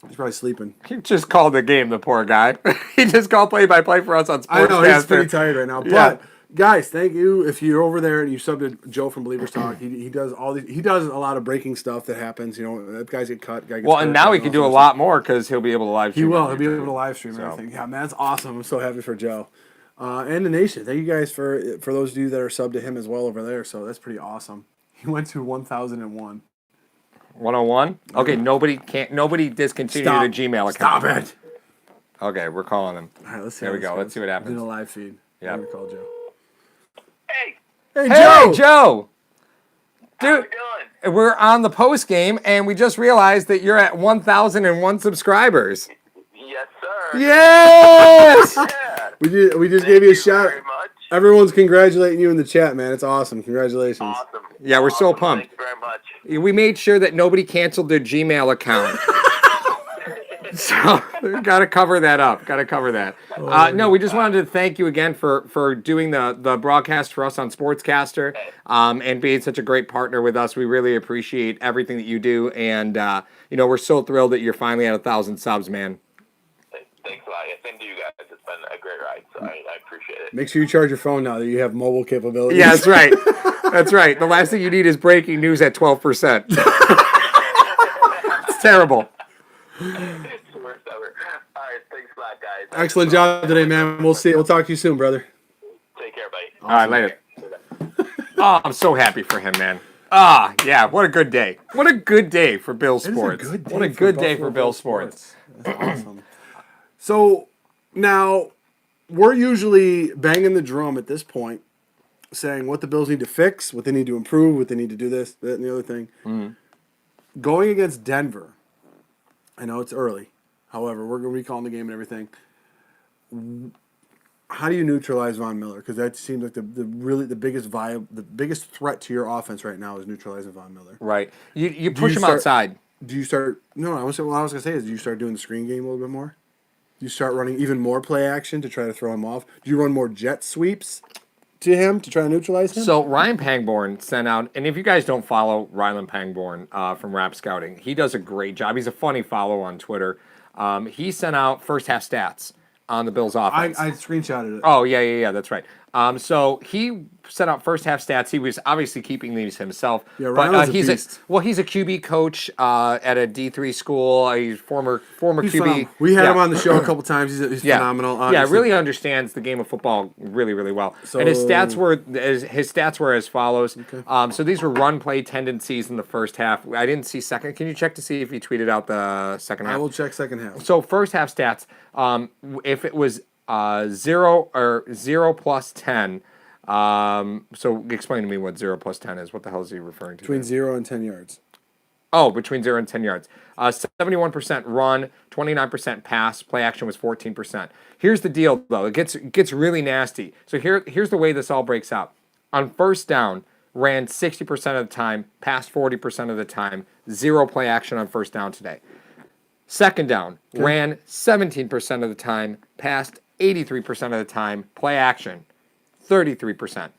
He's probably sleeping. He just called the game, the poor guy. He just called play-by-play for us on Sportscaster. I know, he's pretty tired right now. But, guys, thank you. If you're over there and you subbed to Joe from Believers Talk, he does he does a lot of breaking stuff that happens. You know, guys get cut. Guy gets hurt, and now he can do a lot more because he'll be able to live stream. He will. He'll be able to live stream everything. Yeah, man, that's awesome. I'm so happy for Joe. And the nation. Thank you guys for those of you that are subbed to him as well over there. So that's pretty awesome. He went to 1,001. 101? Okay, nobody discontinue the Gmail account. Stop it. Okay, we're calling him. All right, let's see. There we go. Let's see what happens. Do a live feed. Yeah. Let me call Joe. Hey, Hey, Joe! how Dude, we doing? we're on the post game, and we just realized that you're at 1,001 subscribers. Yes, sir. Yes! Yeah. We just gave you a shout. Very much. Everyone's congratulating you in the chat, man. It's awesome. Congratulations. Awesome. Yeah, we're so Awesome. pumped. Thank you very much. We made sure that nobody canceled their Gmail account. So, got to cover that up. Got to cover that. No, we just wanted to thank you again for doing the broadcast for us on Sportscaster and being such a great partner with us. We really appreciate everything that you do. And, we're so thrilled that you're finally at 1,000 subs, man. Thanks a lot. Yeah, same to you guys. It's been a great ride, so I appreciate it. Make sure you charge your phone now that you have mobile capabilities. Yeah, that's right. That's right. The last thing you need is breaking news at 12%. It's terrible. It's the worst ever. All right, thanks a lot, guys. Excellent job today, man. We'll see. We'll talk to you soon, brother. Take care, buddy. All right, later. Oh, I'm so happy for him, man. Yeah, what a good day. What a good day for Bill Sports. What a good day for Bill Sports. That's awesome. So now we're usually banging the drum at this point, saying what the Bills need to fix, what they need to improve, what they need to do this, that, and the other thing. Mm-hmm. Going against Denver, I know it's early. However, we're going to be calling the game and everything. How do you neutralize Von Miller? Because that seems like the biggest threat to your offense right now is neutralizing Von Miller. Right. You push him outside. Do you start? No, what I was going to say is, do you start doing the screen game a little bit more? Do you start running even more play action to try to throw him off? Do you run more jet sweeps to him to try to neutralize him? So Ryan Pangborn sent out, and if you guys don't follow Rylan Pangborn from Rap Scouting, he does a great job. He's a funny follow on Twitter. He sent out first half stats on the Bills' offense. I screenshotted it. Oh, yeah, that's right. So he sent out first half stats. He was obviously keeping these himself. Yeah, but Ryan's a he's beast. He's a QB coach at a D3 school. He's former He's QB. phenomenal. We had him on the show a couple times. He's phenomenal. Yeah, really understands the game of football really, really well. So, and his stats were as follows. Okay. So these were run play tendencies in the first half. I didn't see second. Can you check to see if he tweeted out the second half? I will check second half. So first half stats, if it was 0 plus 10. So explain to me what 0 plus 10 is. What the hell is he referring to? Between 0 and 10 yards. Oh, between 0 and 10 yards. 71% run, 29% pass. Play action was 14%. Here's the deal, though. It gets really nasty. So here's the way this all breaks out. On first down, ran 60% of the time, passed 40% of the time. 0 play action on first down today. Second down, ran 17% of the time, passed 83% of the time, play action, 33%.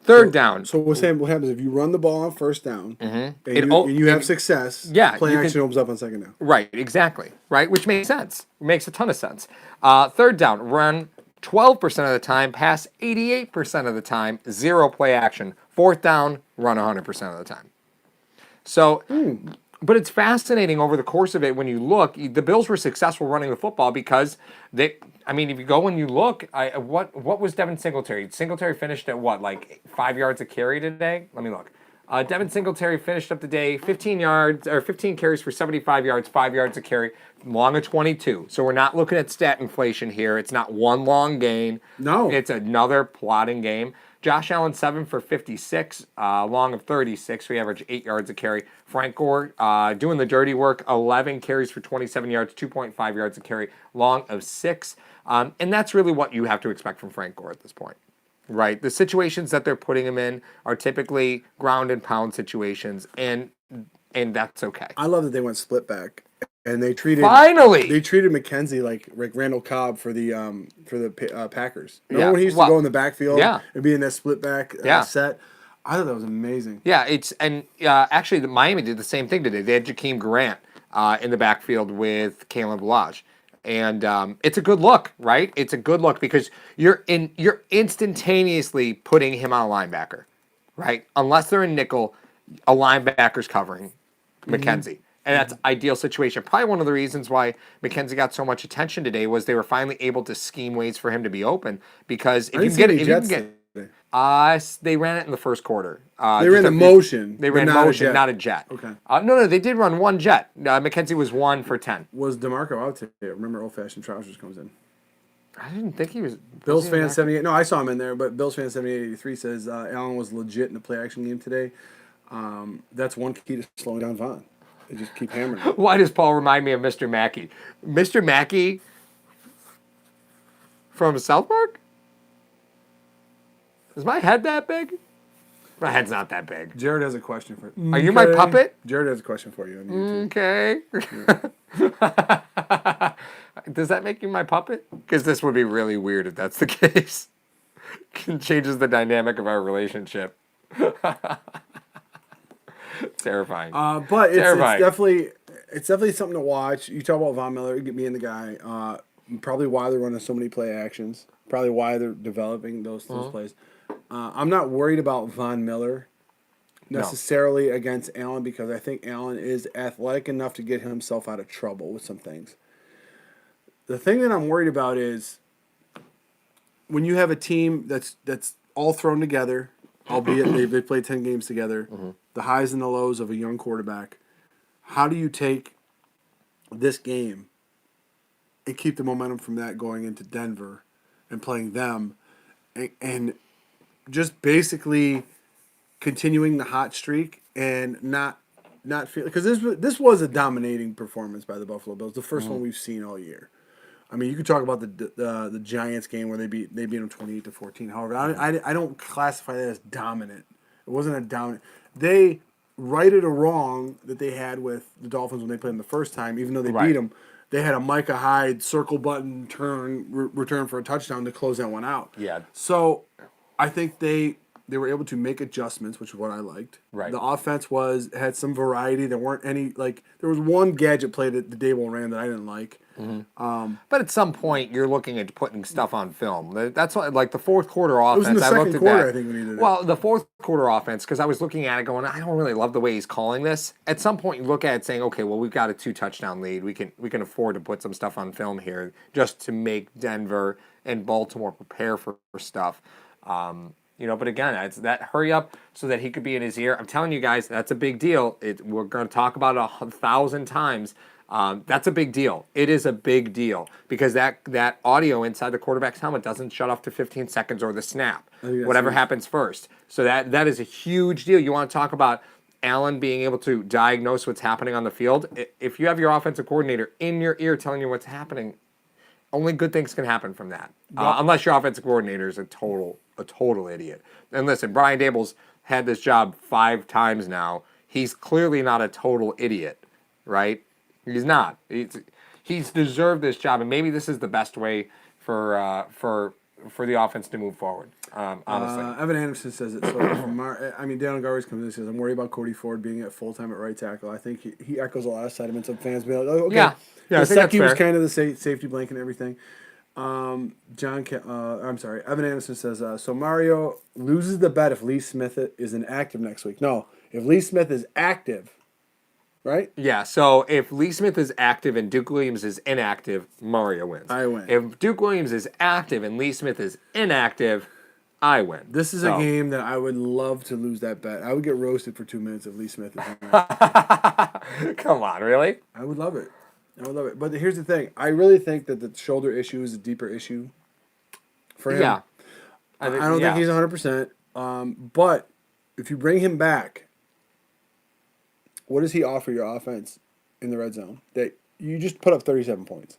Third down. So what happens if you run the ball on first down and you have success? Yeah, play action opens up on second down. Right, exactly. Right, which makes sense. It makes a ton of sense. Third down, run 12% of the time, pass 88% of the time, 0 play action. Fourth down, run 100% of the time. So. But it's fascinating over the course of it when you look. The Bills were successful running the football because if you go and you look, what was Devin Singletary? Singletary finished at what, like 5 yards a carry today? Let me look. Devin Singletary finished up the day 15 carries for 75 yards, 5 yards a carry, long of 22. So we're not looking at stat inflation here. It's not one long gain. No. It's another plotting game. Josh Allen, 7 for 56, long of 36. We average 8 yards a carry. Frank Gore doing the dirty work, 11 carries for 27 yards, 2.5 yards a carry, long of 6. And that's really what you have to expect from Frank Gore at this point, right? The situations that they're putting him in are typically ground and pound situations, and that's okay. I love that they went split back and they treated Finally! McKenzie like Randall Cobb for the Packers. Remember Yeah, when he used well, to go in the backfield yeah. and be in that split back Yeah. set? I thought that was amazing. Yeah, actually, Miami did the same thing today. They had Jakeem Grant in the backfield with Kalen Ballage. And it's a good look, right? It's a good look because you're instantaneously putting him on a linebacker, right? Unless they're in nickel, a linebacker's covering McKenzie. And that's ideal situation. Probably one of the reasons why McKenzie got so much attention today was they were finally able to scheme ways for him to be open. Because if I you didn't can see get any it, if you can Jets get today. they ran it in the first quarter. They ran a motion. They but ran not motion, a jet. not a jet. Okay. No, they did run one jet. McKenzie was 1 for 10. Was DeMarco out today? Remember, old fashioned trousers comes in. I didn't think he was. Bills was he fan in there? 78. No, I saw him in there, but Bills fan 7883 says Allen was legit in the play action game today. That's one key to slowing down Vaughn. They just keep hammering it. Why does Paul remind me of Mr. Mackey? Mr. Mackey from South Park? Is my head that big? My head's not that big. Jared has a question for you. Are you my puppet? Jared has a question for you on YouTube. Okay. Does that make you my puppet? Because this would be really weird if that's the case. Changes the dynamic of our relationship. Terrifying. But it's Terrifying. definitely something to watch. You talk about Von Miller, get me in the guy. Probably why they're running so many play actions. Probably why they're developing those plays. I'm not worried about Von Miller necessarily against Allen because I think Allen is athletic enough to get himself out of trouble with some things. The thing that I'm worried about is when you have a team that's all thrown together, albeit they played 10 games together, the highs and the lows of a young quarterback, how do you take this game and keep the momentum from that going into Denver and playing them and just basically continuing the hot streak and not feel because this was a dominating performance by the Buffalo Bills, the first one we've seen all year. I mean, you could talk about the Giants game where they beat them 28-14. However, I don't classify that as dominant. It wasn't a dominant. They righted a wrong that they had with the Dolphins when they played them the first time, even though they beat them. They had a Micah Hyde circle button return for a touchdown to close that one out. Yeah. So I think they were able to make adjustments, which is what I liked. Right. The offense had some variety. There weren't any there was one gadget play that the Daboll ran that I didn't like. But at some point, you're looking at putting stuff on film. That's what, like the fourth quarter offense. It was in the I looked second at quarter, that. I think, when he did it. Well, the fourth quarter offense, because I was looking at it going, I don't really love the way he's calling this. At some point, you look at it saying, okay, well, we've got a 2-touchdown lead. We can afford to put some stuff on film here just to make Denver and Baltimore prepare for stuff. But again, it's that hurry up so that he could be in his ear. I'm telling you guys, that's a big deal. We're going to talk about it 1,000 times. That's a big deal. It is a big deal because that audio inside the quarterback's helmet doesn't shut off to 15 seconds or the snap, whatever happens first. So that is a huge deal. You want to talk about Allen being able to diagnose what's happening on the field. If you have your offensive coordinator in your ear telling you what's happening, only good things can happen from that. Unless your offensive coordinator is a total idiot. And listen, Brian Daboll's had this job 5 times now. He's clearly not a total idiot, right? He's not. He's deserved this job, and maybe this is the best way for the offense to move forward. Honestly, Evan Anderson says it. So Daniel Garvey's coming in and says, I'm worried about Cody Ford being at full-time at right tackle. I think he echoes a lot of sentiments of fans being like, oh, okay. Yeah, I think that's Gesicki was fair. kind of the safety blanket and everything. Evan Anderson says, so Mario loses the bet if Lee Smith is inactive next week. No, if Lee Smith is active, right? Yeah, so if Lee Smith is active and Duke Williams is inactive, Mario wins. I win. If Duke Williams is active and Lee Smith is inactive, I win. This is a game that I would love to lose that bet. I would get roasted for 2 minutes if Lee Smith is inactive. Come on, really? I would love it. But here's the thing. I really think that the shoulder issue is a deeper issue for him. Yeah. I don't think he's 100%. But if you bring him back, what does he offer your offense in the red zone? That you just put up 37 points.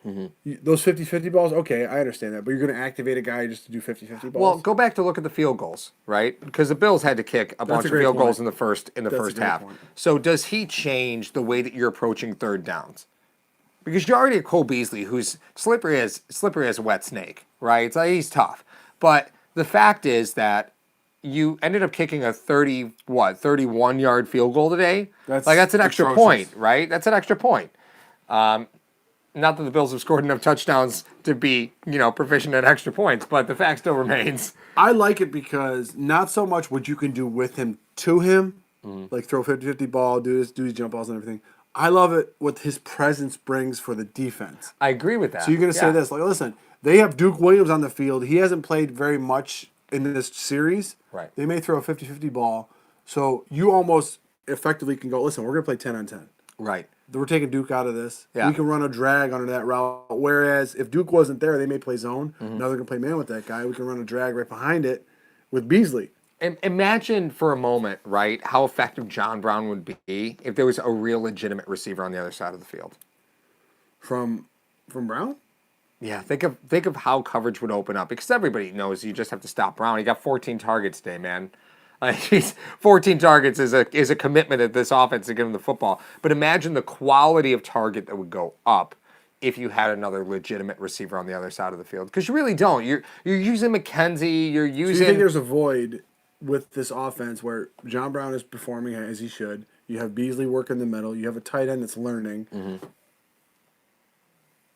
Those 50-50 balls, okay, I understand that. But you're going to activate a guy just to do 50-50 balls? Well, go back to look at the field goals, right? Because the Bills had to kick a bunch of field goals in the first half. Point. So does he change the way that you're approaching third downs? Because you're already a Cole Beasley who's slippery as a wet snake, right? It's like he's tough. But the fact is that you ended up kicking a 31-yard field goal today. That's an extra point, right? That's an extra point. Not that the Bills have scored enough touchdowns to be, proficient at extra points, but the fact still remains. I like it because not so much what you can do with him to him, like throw 50-50 ball, do these jump balls and everything. I love it what his presence brings for the defense. I agree with that. So you're going to say this, like, listen, they have Duke Williams on the field. He hasn't played very much in this series. Right. They may throw a 50-50 ball. So you almost effectively can go, listen, we're going to play 10 on 10. Right. We're taking Duke out of this. Yeah. We can run a drag under that route. Whereas if Duke wasn't there, they may play zone. Now they're going to play man with that guy. We can run a drag right behind it with Beasley. Imagine for a moment, right, how effective John Brown would be if there was a real legitimate receiver on the other side of the field. From Brown? Yeah, think of how coverage would open up, because everybody knows you just have to stop Brown. He got 14 targets today, man. 14 targets is a commitment at this offense to give him the football. But imagine the quality of target that would go up if you had another legitimate receiver on the other side of the field. Because you really don't. You're using McKenzie. You're using. So you think there's a void with this offense where John Brown is performing as he should? You have Beasley working the middle. You have a tight end that's learning.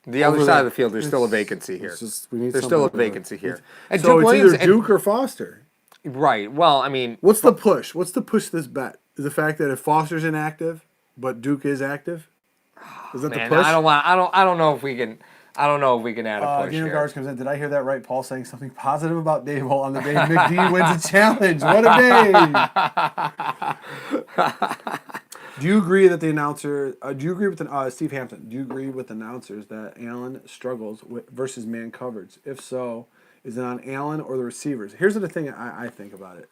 The other side of the field, there's still a vacancy here. There's still a vacancy here. And so Duke it's Williams either Duke or Foster. Right. Well, I mean, what's the push? What's the push to this bet? Is the fact that if Foster's inactive, but Duke is active? Is that the push? I don't know if we can. I don't know if we can add a push Daniel here. Gars comes in. Did I hear that right? Paul saying something positive about Daboll on the day McD wins a challenge. What a day! Do you agree that the announcer? Do you agree with Steve Hampton? Do you agree with announcers that Allen struggles versus man coverage? If so, is it on Allen or the receivers? Here's the thing I think about it.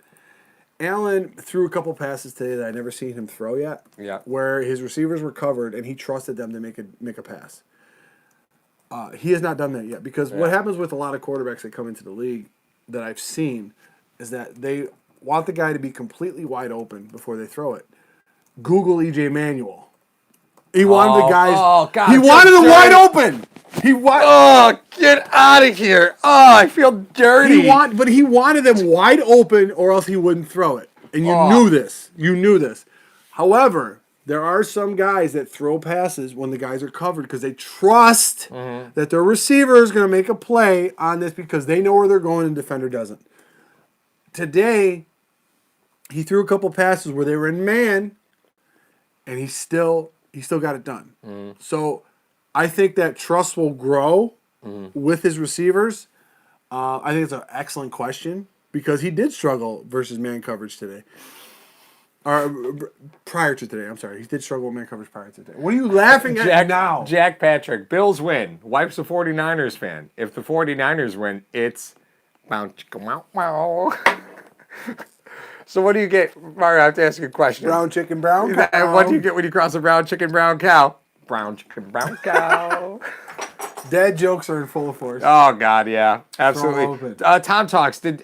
Allen threw a couple passes today that I'd never seen him throw yet. Yeah. Where his receivers were covered and he trusted them to make a pass. He has not done that yet because what happens with a lot of quarterbacks that come into the league that I've seen is that they want the guy to be completely wide open before they throw it. Google E.J. Manuel. He wanted the guys. Oh God! He wanted them wide open. Oh, get out of here! Oh, I feel dirty. But he wanted them wide open, or else he wouldn't throw it. And you knew this. You knew this. However, there are some guys that throw passes when the guys are covered because they trust that their receiver is going to make a play on this because they know where they're going and the defender doesn't. Today, he threw a couple passes where they were in man, and he still got it done. So I think that trust will grow with his receivers. I think it's an excellent question because he did struggle versus man coverage today. Or prior to today, I'm sorry. He did struggle with man coverage prior to today. What are you laughing at now? Jack Patrick, Bills win. Wipes the 49ers fan. If the 49ers win, it's wow, wow, wow. So what do you get, Mario? I have to ask you a question. Brown chicken, brown cow. What do you get when you cross a brown chicken, brown cow? Brown chicken, brown cow. Dad jokes are in full force. Oh God, yeah, absolutely. Tom Talks. Did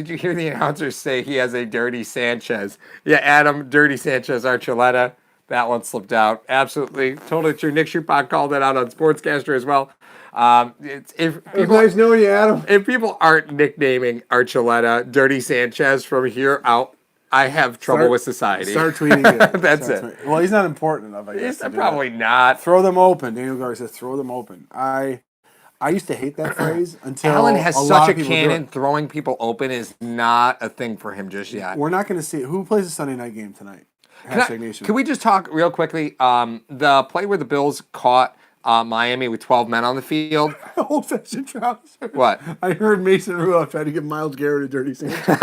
you hear the announcers say he has a Dirty Sanchez? Yeah, Adam, Dirty Sanchez Archuleta. That one slipped out. Absolutely, totally true. Nick Schupon called that out on Sportscaster as well. It's nice knowing you, Adam. If people aren't nicknaming Archuleta Dirty Sanchez from here out, I have trouble with society. Start tweeting it. That's it. Well, he's not important enough, I guess. He's probably not. Throw them open. Daniel Gar says, throw them open. I used to hate that phrase until Allen has such a cannon. Throwing people open is not a thing for him just yet. We're not going to see it. Who plays the Sunday night game tonight? Can we just talk real quickly? The play where the Bills caught Miami with 12 men on the field. Old-fashioned trousers. What? I heard Mason Rudolph try to give Myles Garrett a Dirty Sanchez.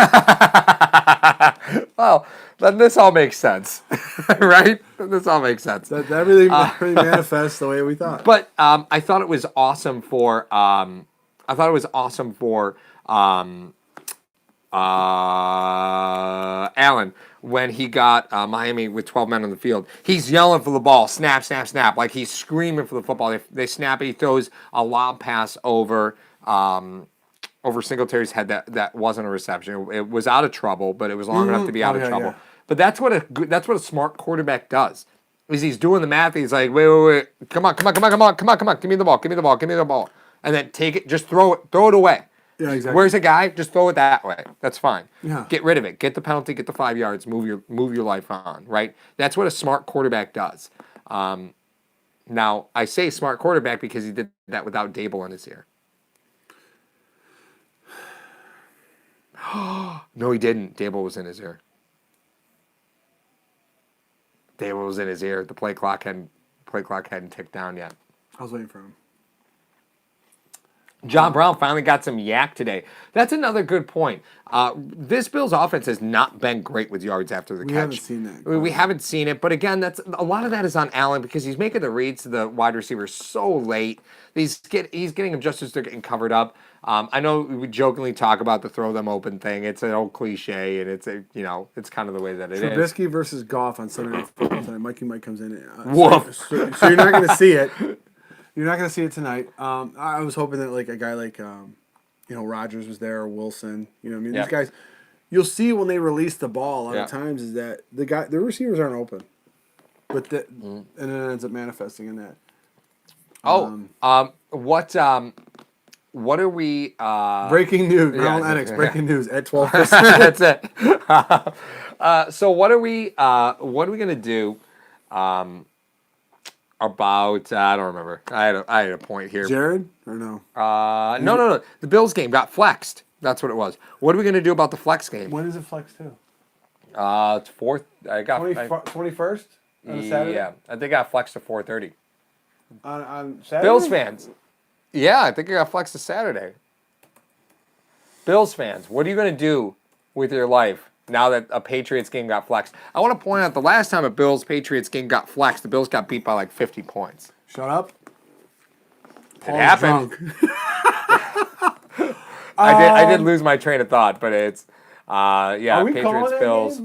Well, then this all makes sense, right? This all makes sense. Everything pretty manifests the way we thought. But I thought it was awesome for Allen when he got Miami with 12 men on the field. He's yelling for the ball, snap, snap, snap, like he's screaming for the football. They snap it. He throws a lob pass over Singletary's head that wasn't a reception. It was out of trouble, but it was long enough to be out of trouble. Yeah. But that's what a smart quarterback does. Is he's doing the math. He's like, wait, come on, give me the ball, and then take it, just throw it away. Yeah, exactly. Where's a guy? Just throw it that way. That's fine. Yeah. Get rid of it. Get the penalty. Get the 5 yards. Move your life on. Right. That's what a smart quarterback does. Now I say smart quarterback because he did that without Daboll in his ear. No, he didn't. Daboll was in his ear. Daboll was in his ear. The play clock hadn't ticked down yet. I was waiting for him. John Brown finally got some yak today. That's another good point. This Bills offense has not been great with yards after the catch. We haven't seen that. We haven't seen it, but again, that's a lot of that is on Allen because he's making the reads to the wide receivers so late. He's getting them just as they're getting covered up. I know we jokingly talk about the throw them open thing. It's an old cliche, and it's kind of the way that it is. Trubisky versus Goff on Sunday Night Football tonight. Mikey Mike comes in. Woof. So you're not going to see it. You're not going to see it tonight. I was hoping that like a guy like Rodgers was there or Wilson. These guys, you'll see when they release the ball a lot of times is that the receivers aren't open, and it ends up manifesting in that. What are we? Breaking news. Ronald Enix. Breaking news at 12. That's it. So what are we gonna do? About I don't remember. I had a point here. Jared or no? No. The Bills game got flexed. That's what it was. What are we gonna do about the flex game? When is it flexed to? It's 4th. I got 21st on a Saturday. Yeah, I think I got flexed to 4:30. On Saturday. Bills fans. Yeah, I think I got flexed to Saturday. Bills fans, what are you gonna do with your life now that a Patriots game got flexed? I want to point out the last time a Bills-Patriots game got flexed, the Bills got beat by like 50 points. Shut up. It happened. I did lose my train of thought, but it's Patriots Bills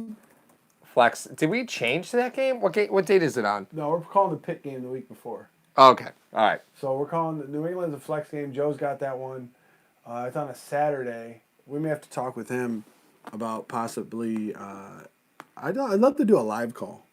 flex. Did we change to that game? What date is it on? No, we're calling the Pitt game the week before. Okay. All right. So we're calling the New England's a flex game. Joe's got that one. It's on a Saturday. We may have to talk with him about possibly. I'd love to do a live call.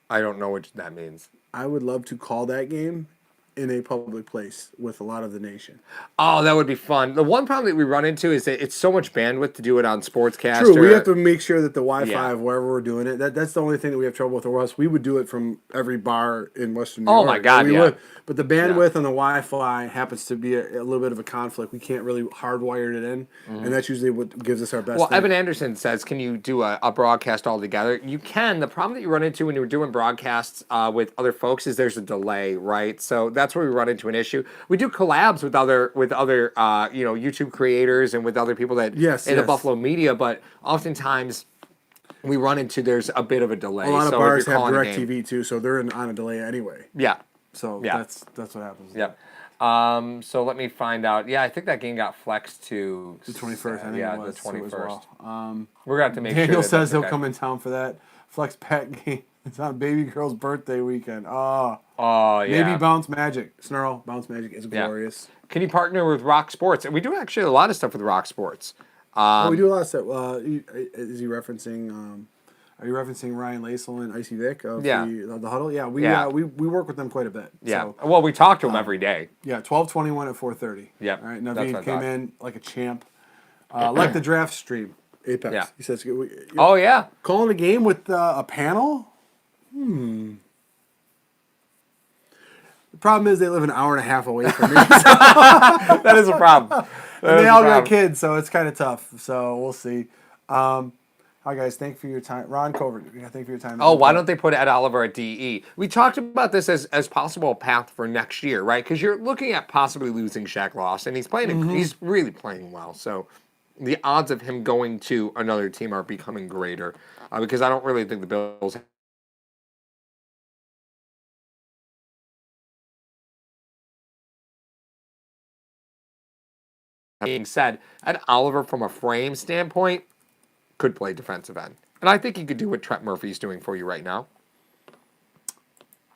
I don't know what that means. I would love to call that game in a public place with a lot of the nation. Oh, that would be fun. The one problem that we run into is that it's so much bandwidth to do it on Sportscaster. True, we have to make sure that the Wi-Fi wherever we're doing it. That's the only thing that we have trouble with. Or else we would do it from every bar in Western New York. Oh my God, we would. But the bandwidth on the Wi-Fi happens to be a little bit of a conflict. We can't really hardwire it in, and that's usually what gives us our best. Well, thing. Evan Anderson says, can you do a broadcast all together? You can. The problem that you run into when you're doing broadcasts with other folks is there's a delay, right? So that's where we run into an issue. We do collabs with other YouTube creators and with other people that in the Buffalo media, but oftentimes we run into there's a bit of a delay. A lot of bars have DirecTV too, so they're on a delay anyway. Yeah. So that's what happens. Yep. So let me find out. Yeah, I think that game got flexed to the 21st. I think it was the 21st. Well. We're gonna have to make sure. Daniel says he'll come in town for that flex pack game. It's on baby girl's birthday weekend. Oh yeah. Maybe Bounce Magic. Snarl Bounce Magic is glorious. Can you partner with Rock Sports? And we do actually a lot of stuff with Rock Sports. We do a lot of stuff. Is he referencing? Are you referencing Ryan Lasel and Icy Vic of the Huddle? Yeah, we work with them quite a bit. Yeah. So, well, we talk to them every day. Yeah, 12:21 at 4:30. Yeah. All right. Naveen came in like a champ, like the draft stream. Apex. Yeah. He says, calling a game with a panel. The problem is they live an hour and a half away from me. That is a problem. And they all got kids, so it's kind of tough. So we'll see. Hi, guys. Thank you for your time. Ron Covert, thank you for your time. Oh, why don't they put Ed Oliver at DE? We talked about this as possible path for next year, right? Because you're looking at possibly losing Shaq Lawson. He's playing. He's really playing well. So the odds of him going to another team are becoming greater because I don't really think the Bills. Being said, Ed Oliver, from a frame standpoint, could play defensive end. And I think he could do what Trent Murphy's doing for you right now.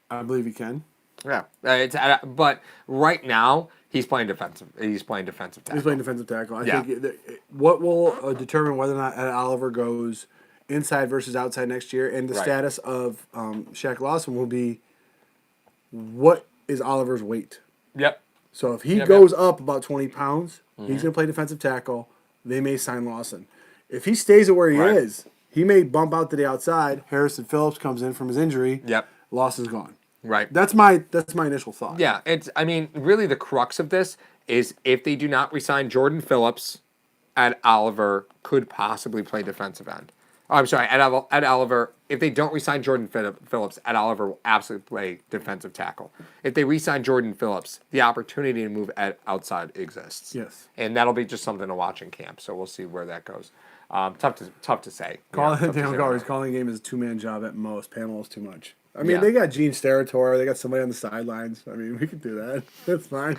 I believe he can. Yeah, but right now he's playing defensive. He's playing defensive tackle. He's playing defensive tackle. I think what will determine whether or not Ed Oliver goes inside versus outside next year, and the status of Shaq Lawson will be what is Oliver's weight. Yep. So if he goes up about 20 pounds, he's going to play defensive tackle. They may sign Lawson. If he stays at where he is, he may bump out to the outside. Harrison Phillips comes in from his injury. Yep. Lawson's gone. Right. That's my initial thought. Yeah, really the crux of this is if they do not resign Jordan Phillips, Ed Oliver could possibly play defensive end. Oh, I'm sorry, Ed Oliver, if they don't resign Jordan Phillips, Ed Oliver will absolutely play defensive tackle. If they resign Jordan Phillips, the opportunity to move Ed outside exists. Yes. And that'll be just something to watch in camp, so we'll see where that goes. Tough to say. Daniel Galler's calling the game is a two-man job at most. Panel is too much. I mean, they got Gene Steratore. They got somebody on the sidelines. I mean, we could do that. That's fine.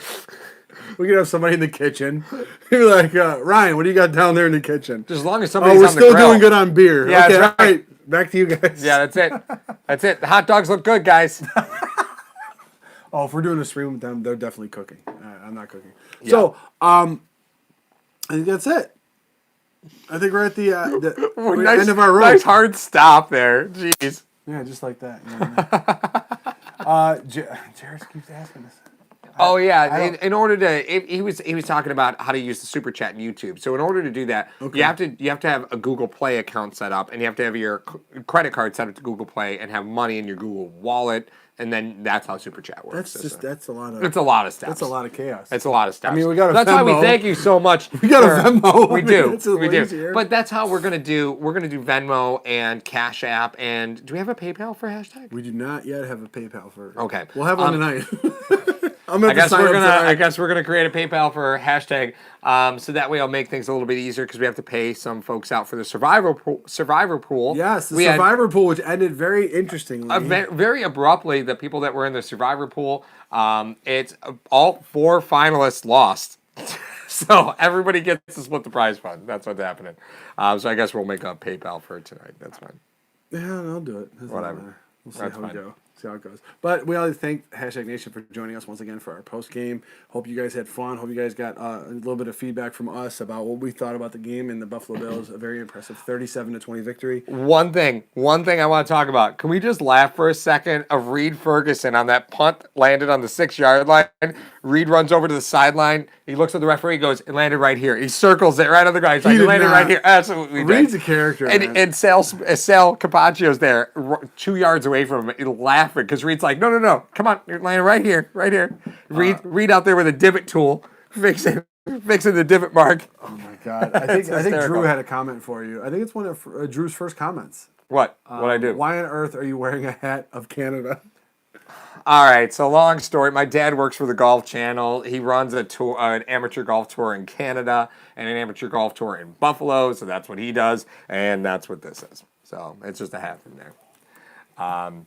We could have somebody in the kitchen. You're like, Ryan, what do you got down there in the kitchen? Just as long as somebody's we're on the still grill. doing good on beer. Yeah, okay, that's all right. Back to you guys. Yeah, that's it. That's it. The hot dogs look good, guys. Oh, if we're doing a stream with them, they're definitely cooking. I'm not cooking. Yeah. So, I think that's it. I think we're at the end of our road. Nice hard stop there. Jeez. Yeah, just like that. Jared keeps asking us. Oh yeah, in order to, he was talking about how to use the super chat in YouTube. So in order to do that, you have to have a Google Play account set up, and you have to have your credit card set up to Google Play, and have money in your Google Wallet, and then that's how super chat works. That's a lot of. It's a lot of steps. That's a lot of chaos. It's a lot of steps. I mean, we got a That's Venmo. why we thank you so much. We got a Venmo. We do. We do. Easier. But that's how we're gonna do. We're gonna do Venmo and Cash App. And do we have a PayPal for hashtag? We do not yet have a PayPal for. Okay. We'll have one tonight. I guess we're gonna create a PayPal for hashtag, so that way I'll make things a little bit easier because we have to pay some folks out for the survivor pool. Yes, the survivor pool, which ended very interestingly, very abruptly. The people that were in the survivor pool, it's all 4 finalists lost, so everybody gets to split the prize fund. That's what's happening. So I guess we'll make a PayPal for tonight. That's fine. Yeah, I'll do it. Whatever. We'll see how we go. See how it goes. But we want to thank Hashtag Nation for joining us once again for our post game. Hope you guys had fun. Hope you guys got a little bit of feedback from us about what we thought about the game and the Buffalo Bills. A very impressive 37-20 victory. One thing I want to talk about. Can we just laugh for a second of Reed Ferguson on that punt landed on the 6-yard line? Reed runs over to the sideline. He looks at the referee. He goes, "It landed right here." He circles it right on the ground. He's like, "It landed right here." Absolutely. Reed's a character. And Sal Capaccio's there, 2 yards away from him, laughing because Reed's like, "No, come on, you're landing right here, right here." Reed out there with a divot tool, fixing the divot mark. Oh my God! I think Drew had a comment for you. I think it's one of Drew's first comments. What? What I do? Why on earth are you wearing a hat of Canada? All right, so long story. My dad works for the Golf Channel. He runs a tour, an amateur golf tour in Canada and an amateur golf tour in Buffalo. So that's what he does, and that's what this is. So it's just a hat from there.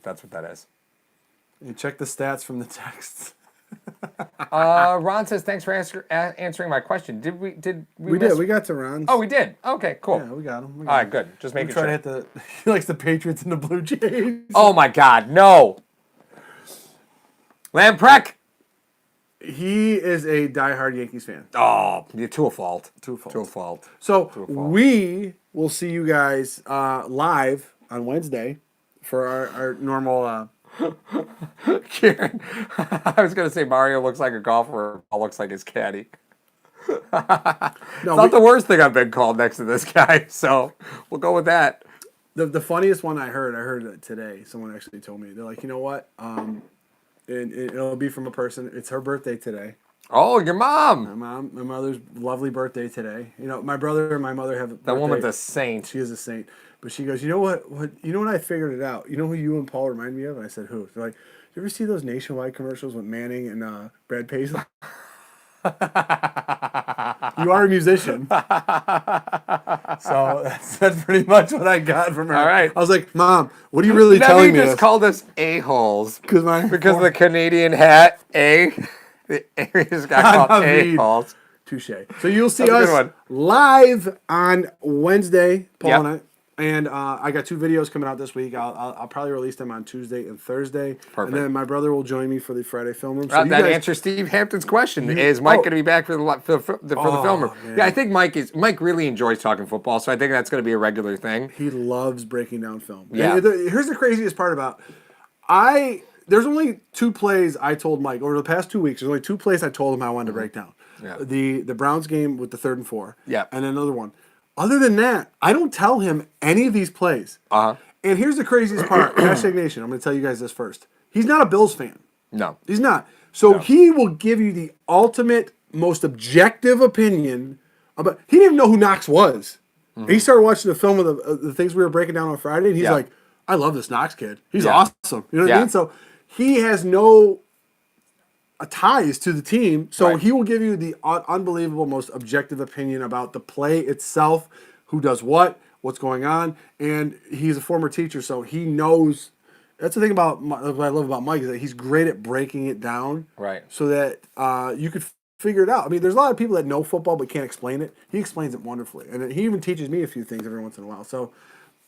That's what that is. You check the stats from the texts. Ron says, "Thanks for answering my question." Did we We did. We got to Ron's. Oh, we did. Okay, cool. Yeah, we got him. All right, good. Just making sure. Try to hit the. He likes the Patriots and the Blue Jays. Oh my God, no. Lampreck. He is a diehard Yankees fan. Oh, to a fault. So we will see you guys live on Wednesday for our normal. Kieran, I was going to say Mario looks like a golfer. Paul looks like his caddy. It's not the worst thing I've been called next to this guy, so we'll go with that. The funniest one I heard it today. Someone actually told me. They're like, you know what? And it'll be from a person. It's her birthday today. Oh, your mom. My mother's lovely birthday today. You know, my brother and my mother have a birthday. That woman's a saint. She is a saint. But she goes, you know what? You know when I figured it out? You know who you and Paul remind me of? And I said, who? They're like, you ever see those Nationwide commercials with Manning and Brad Paisley? You are a musician. So that's pretty much what I got from her. All right. I was like, Mom, what are you really telling me? You just called us a-holes. Because of the Canadian hat, the areas got called a-holes. Touche. So you'll see us live on Wednesday, Paul and I. And I got 2 videos coming out this week. I'll probably release them on Tuesday and Thursday. Perfect. And then my brother will join me for the Friday film room. So That answers Steve Hampton's question. Is Mike going to be back for the film room? Man. Yeah, I think Mike really enjoys talking football, so I think that's going to be a regular thing. He loves breaking down film. Yeah. And here's the craziest part about there's only 2 plays I told Mike over the past 2 weeks. There's only 2 plays I told him I wanted to break down. Yeah. The Browns game with the 3rd and 4. Yeah. And another one. Other than that, I don't tell him any of these plays. Uh-huh. And here's the craziest part. Hashtag Nation, I'm going to tell you guys this first. He's not a Bills fan. No. He's not. So he will give you the ultimate, most objective opinion about. He didn't even know who Knox was. Mm-hmm. He started watching the film of the things we were breaking down on Friday, and he's like, I love this Knox kid. He's awesome. You know what I mean? So he has no ties to the team, so he will give you the unbelievable, most objective opinion about the play itself, who does what's going on, and he's a former teacher, so he knows. That's the thing about what I love about Mike is that he's great at breaking it down, so that you could figure it out. I mean, there's a lot of people that know football but can't explain it. He explains it wonderfully, and he even teaches me a few things every once in a while. So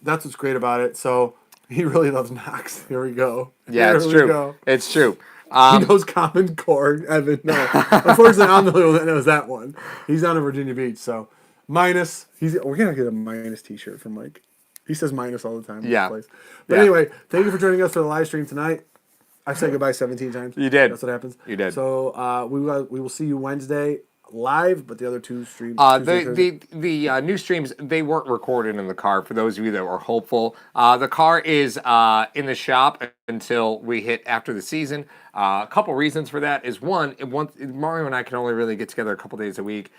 that's what's great about it. So he really loves Knox. Here we go. Yeah, it's true. It's true. He knows Common Core. Evan, no. Unfortunately, I'm the only one that knows that one. He's down in Virginia Beach, so minus. We're gonna get a minus T-shirt from Mike. He says minus all the time. Yeah. But anyway, thank you for joining us for the live stream tonight. I said goodbye 17 times. You did. That's what happens. You did. So we will see you Wednesday live, but the other 2 streams. The new streams, they weren't recorded in the car. For those of you that were hopeful, the car is in the shop until we hit after the season. A couple reasons for that is one, Mario and I can only really get together a couple days a week.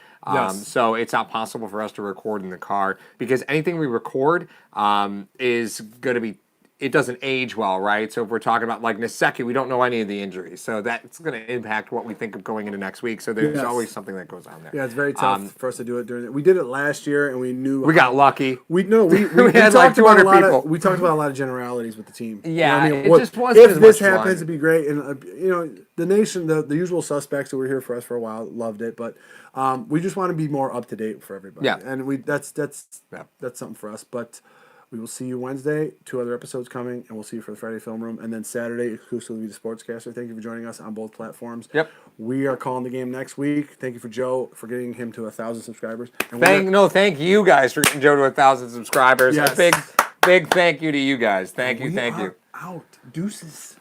So it's not possible for us to record in the car because anything we record is going to be. It doesn't age well, right? So if we're talking about like Naseki, we don't know any of the injuries. So that's going to impact what we think of going into next week. So there's always something that goes on there. Yeah, it's very tough for us to do it during it. We did it last year, and we knew... We got lucky. We had like 200 people. We talked about a lot of generalities with the team. Yeah, you know what I mean? it just wasn't as If this much fun. happens, it'd be great. And, the nation, the usual suspects who were here for us for a while, loved it. But we just want to be more up-to-date for everybody. Yeah. And that's something for us. But... we will see you Wednesday. 2 other episodes coming, and we'll see you for the Friday Film Room. And then Saturday, exclusively to Sportscaster. Thank you for joining us on both platforms. Yep. We are calling the game next week. Thank you for Joe for getting him to 1,000 subscribers. And Thank you guys for getting Joe to 1,000 subscribers. Yes. A big thank you to you guys. Thank you. Out. Deuces.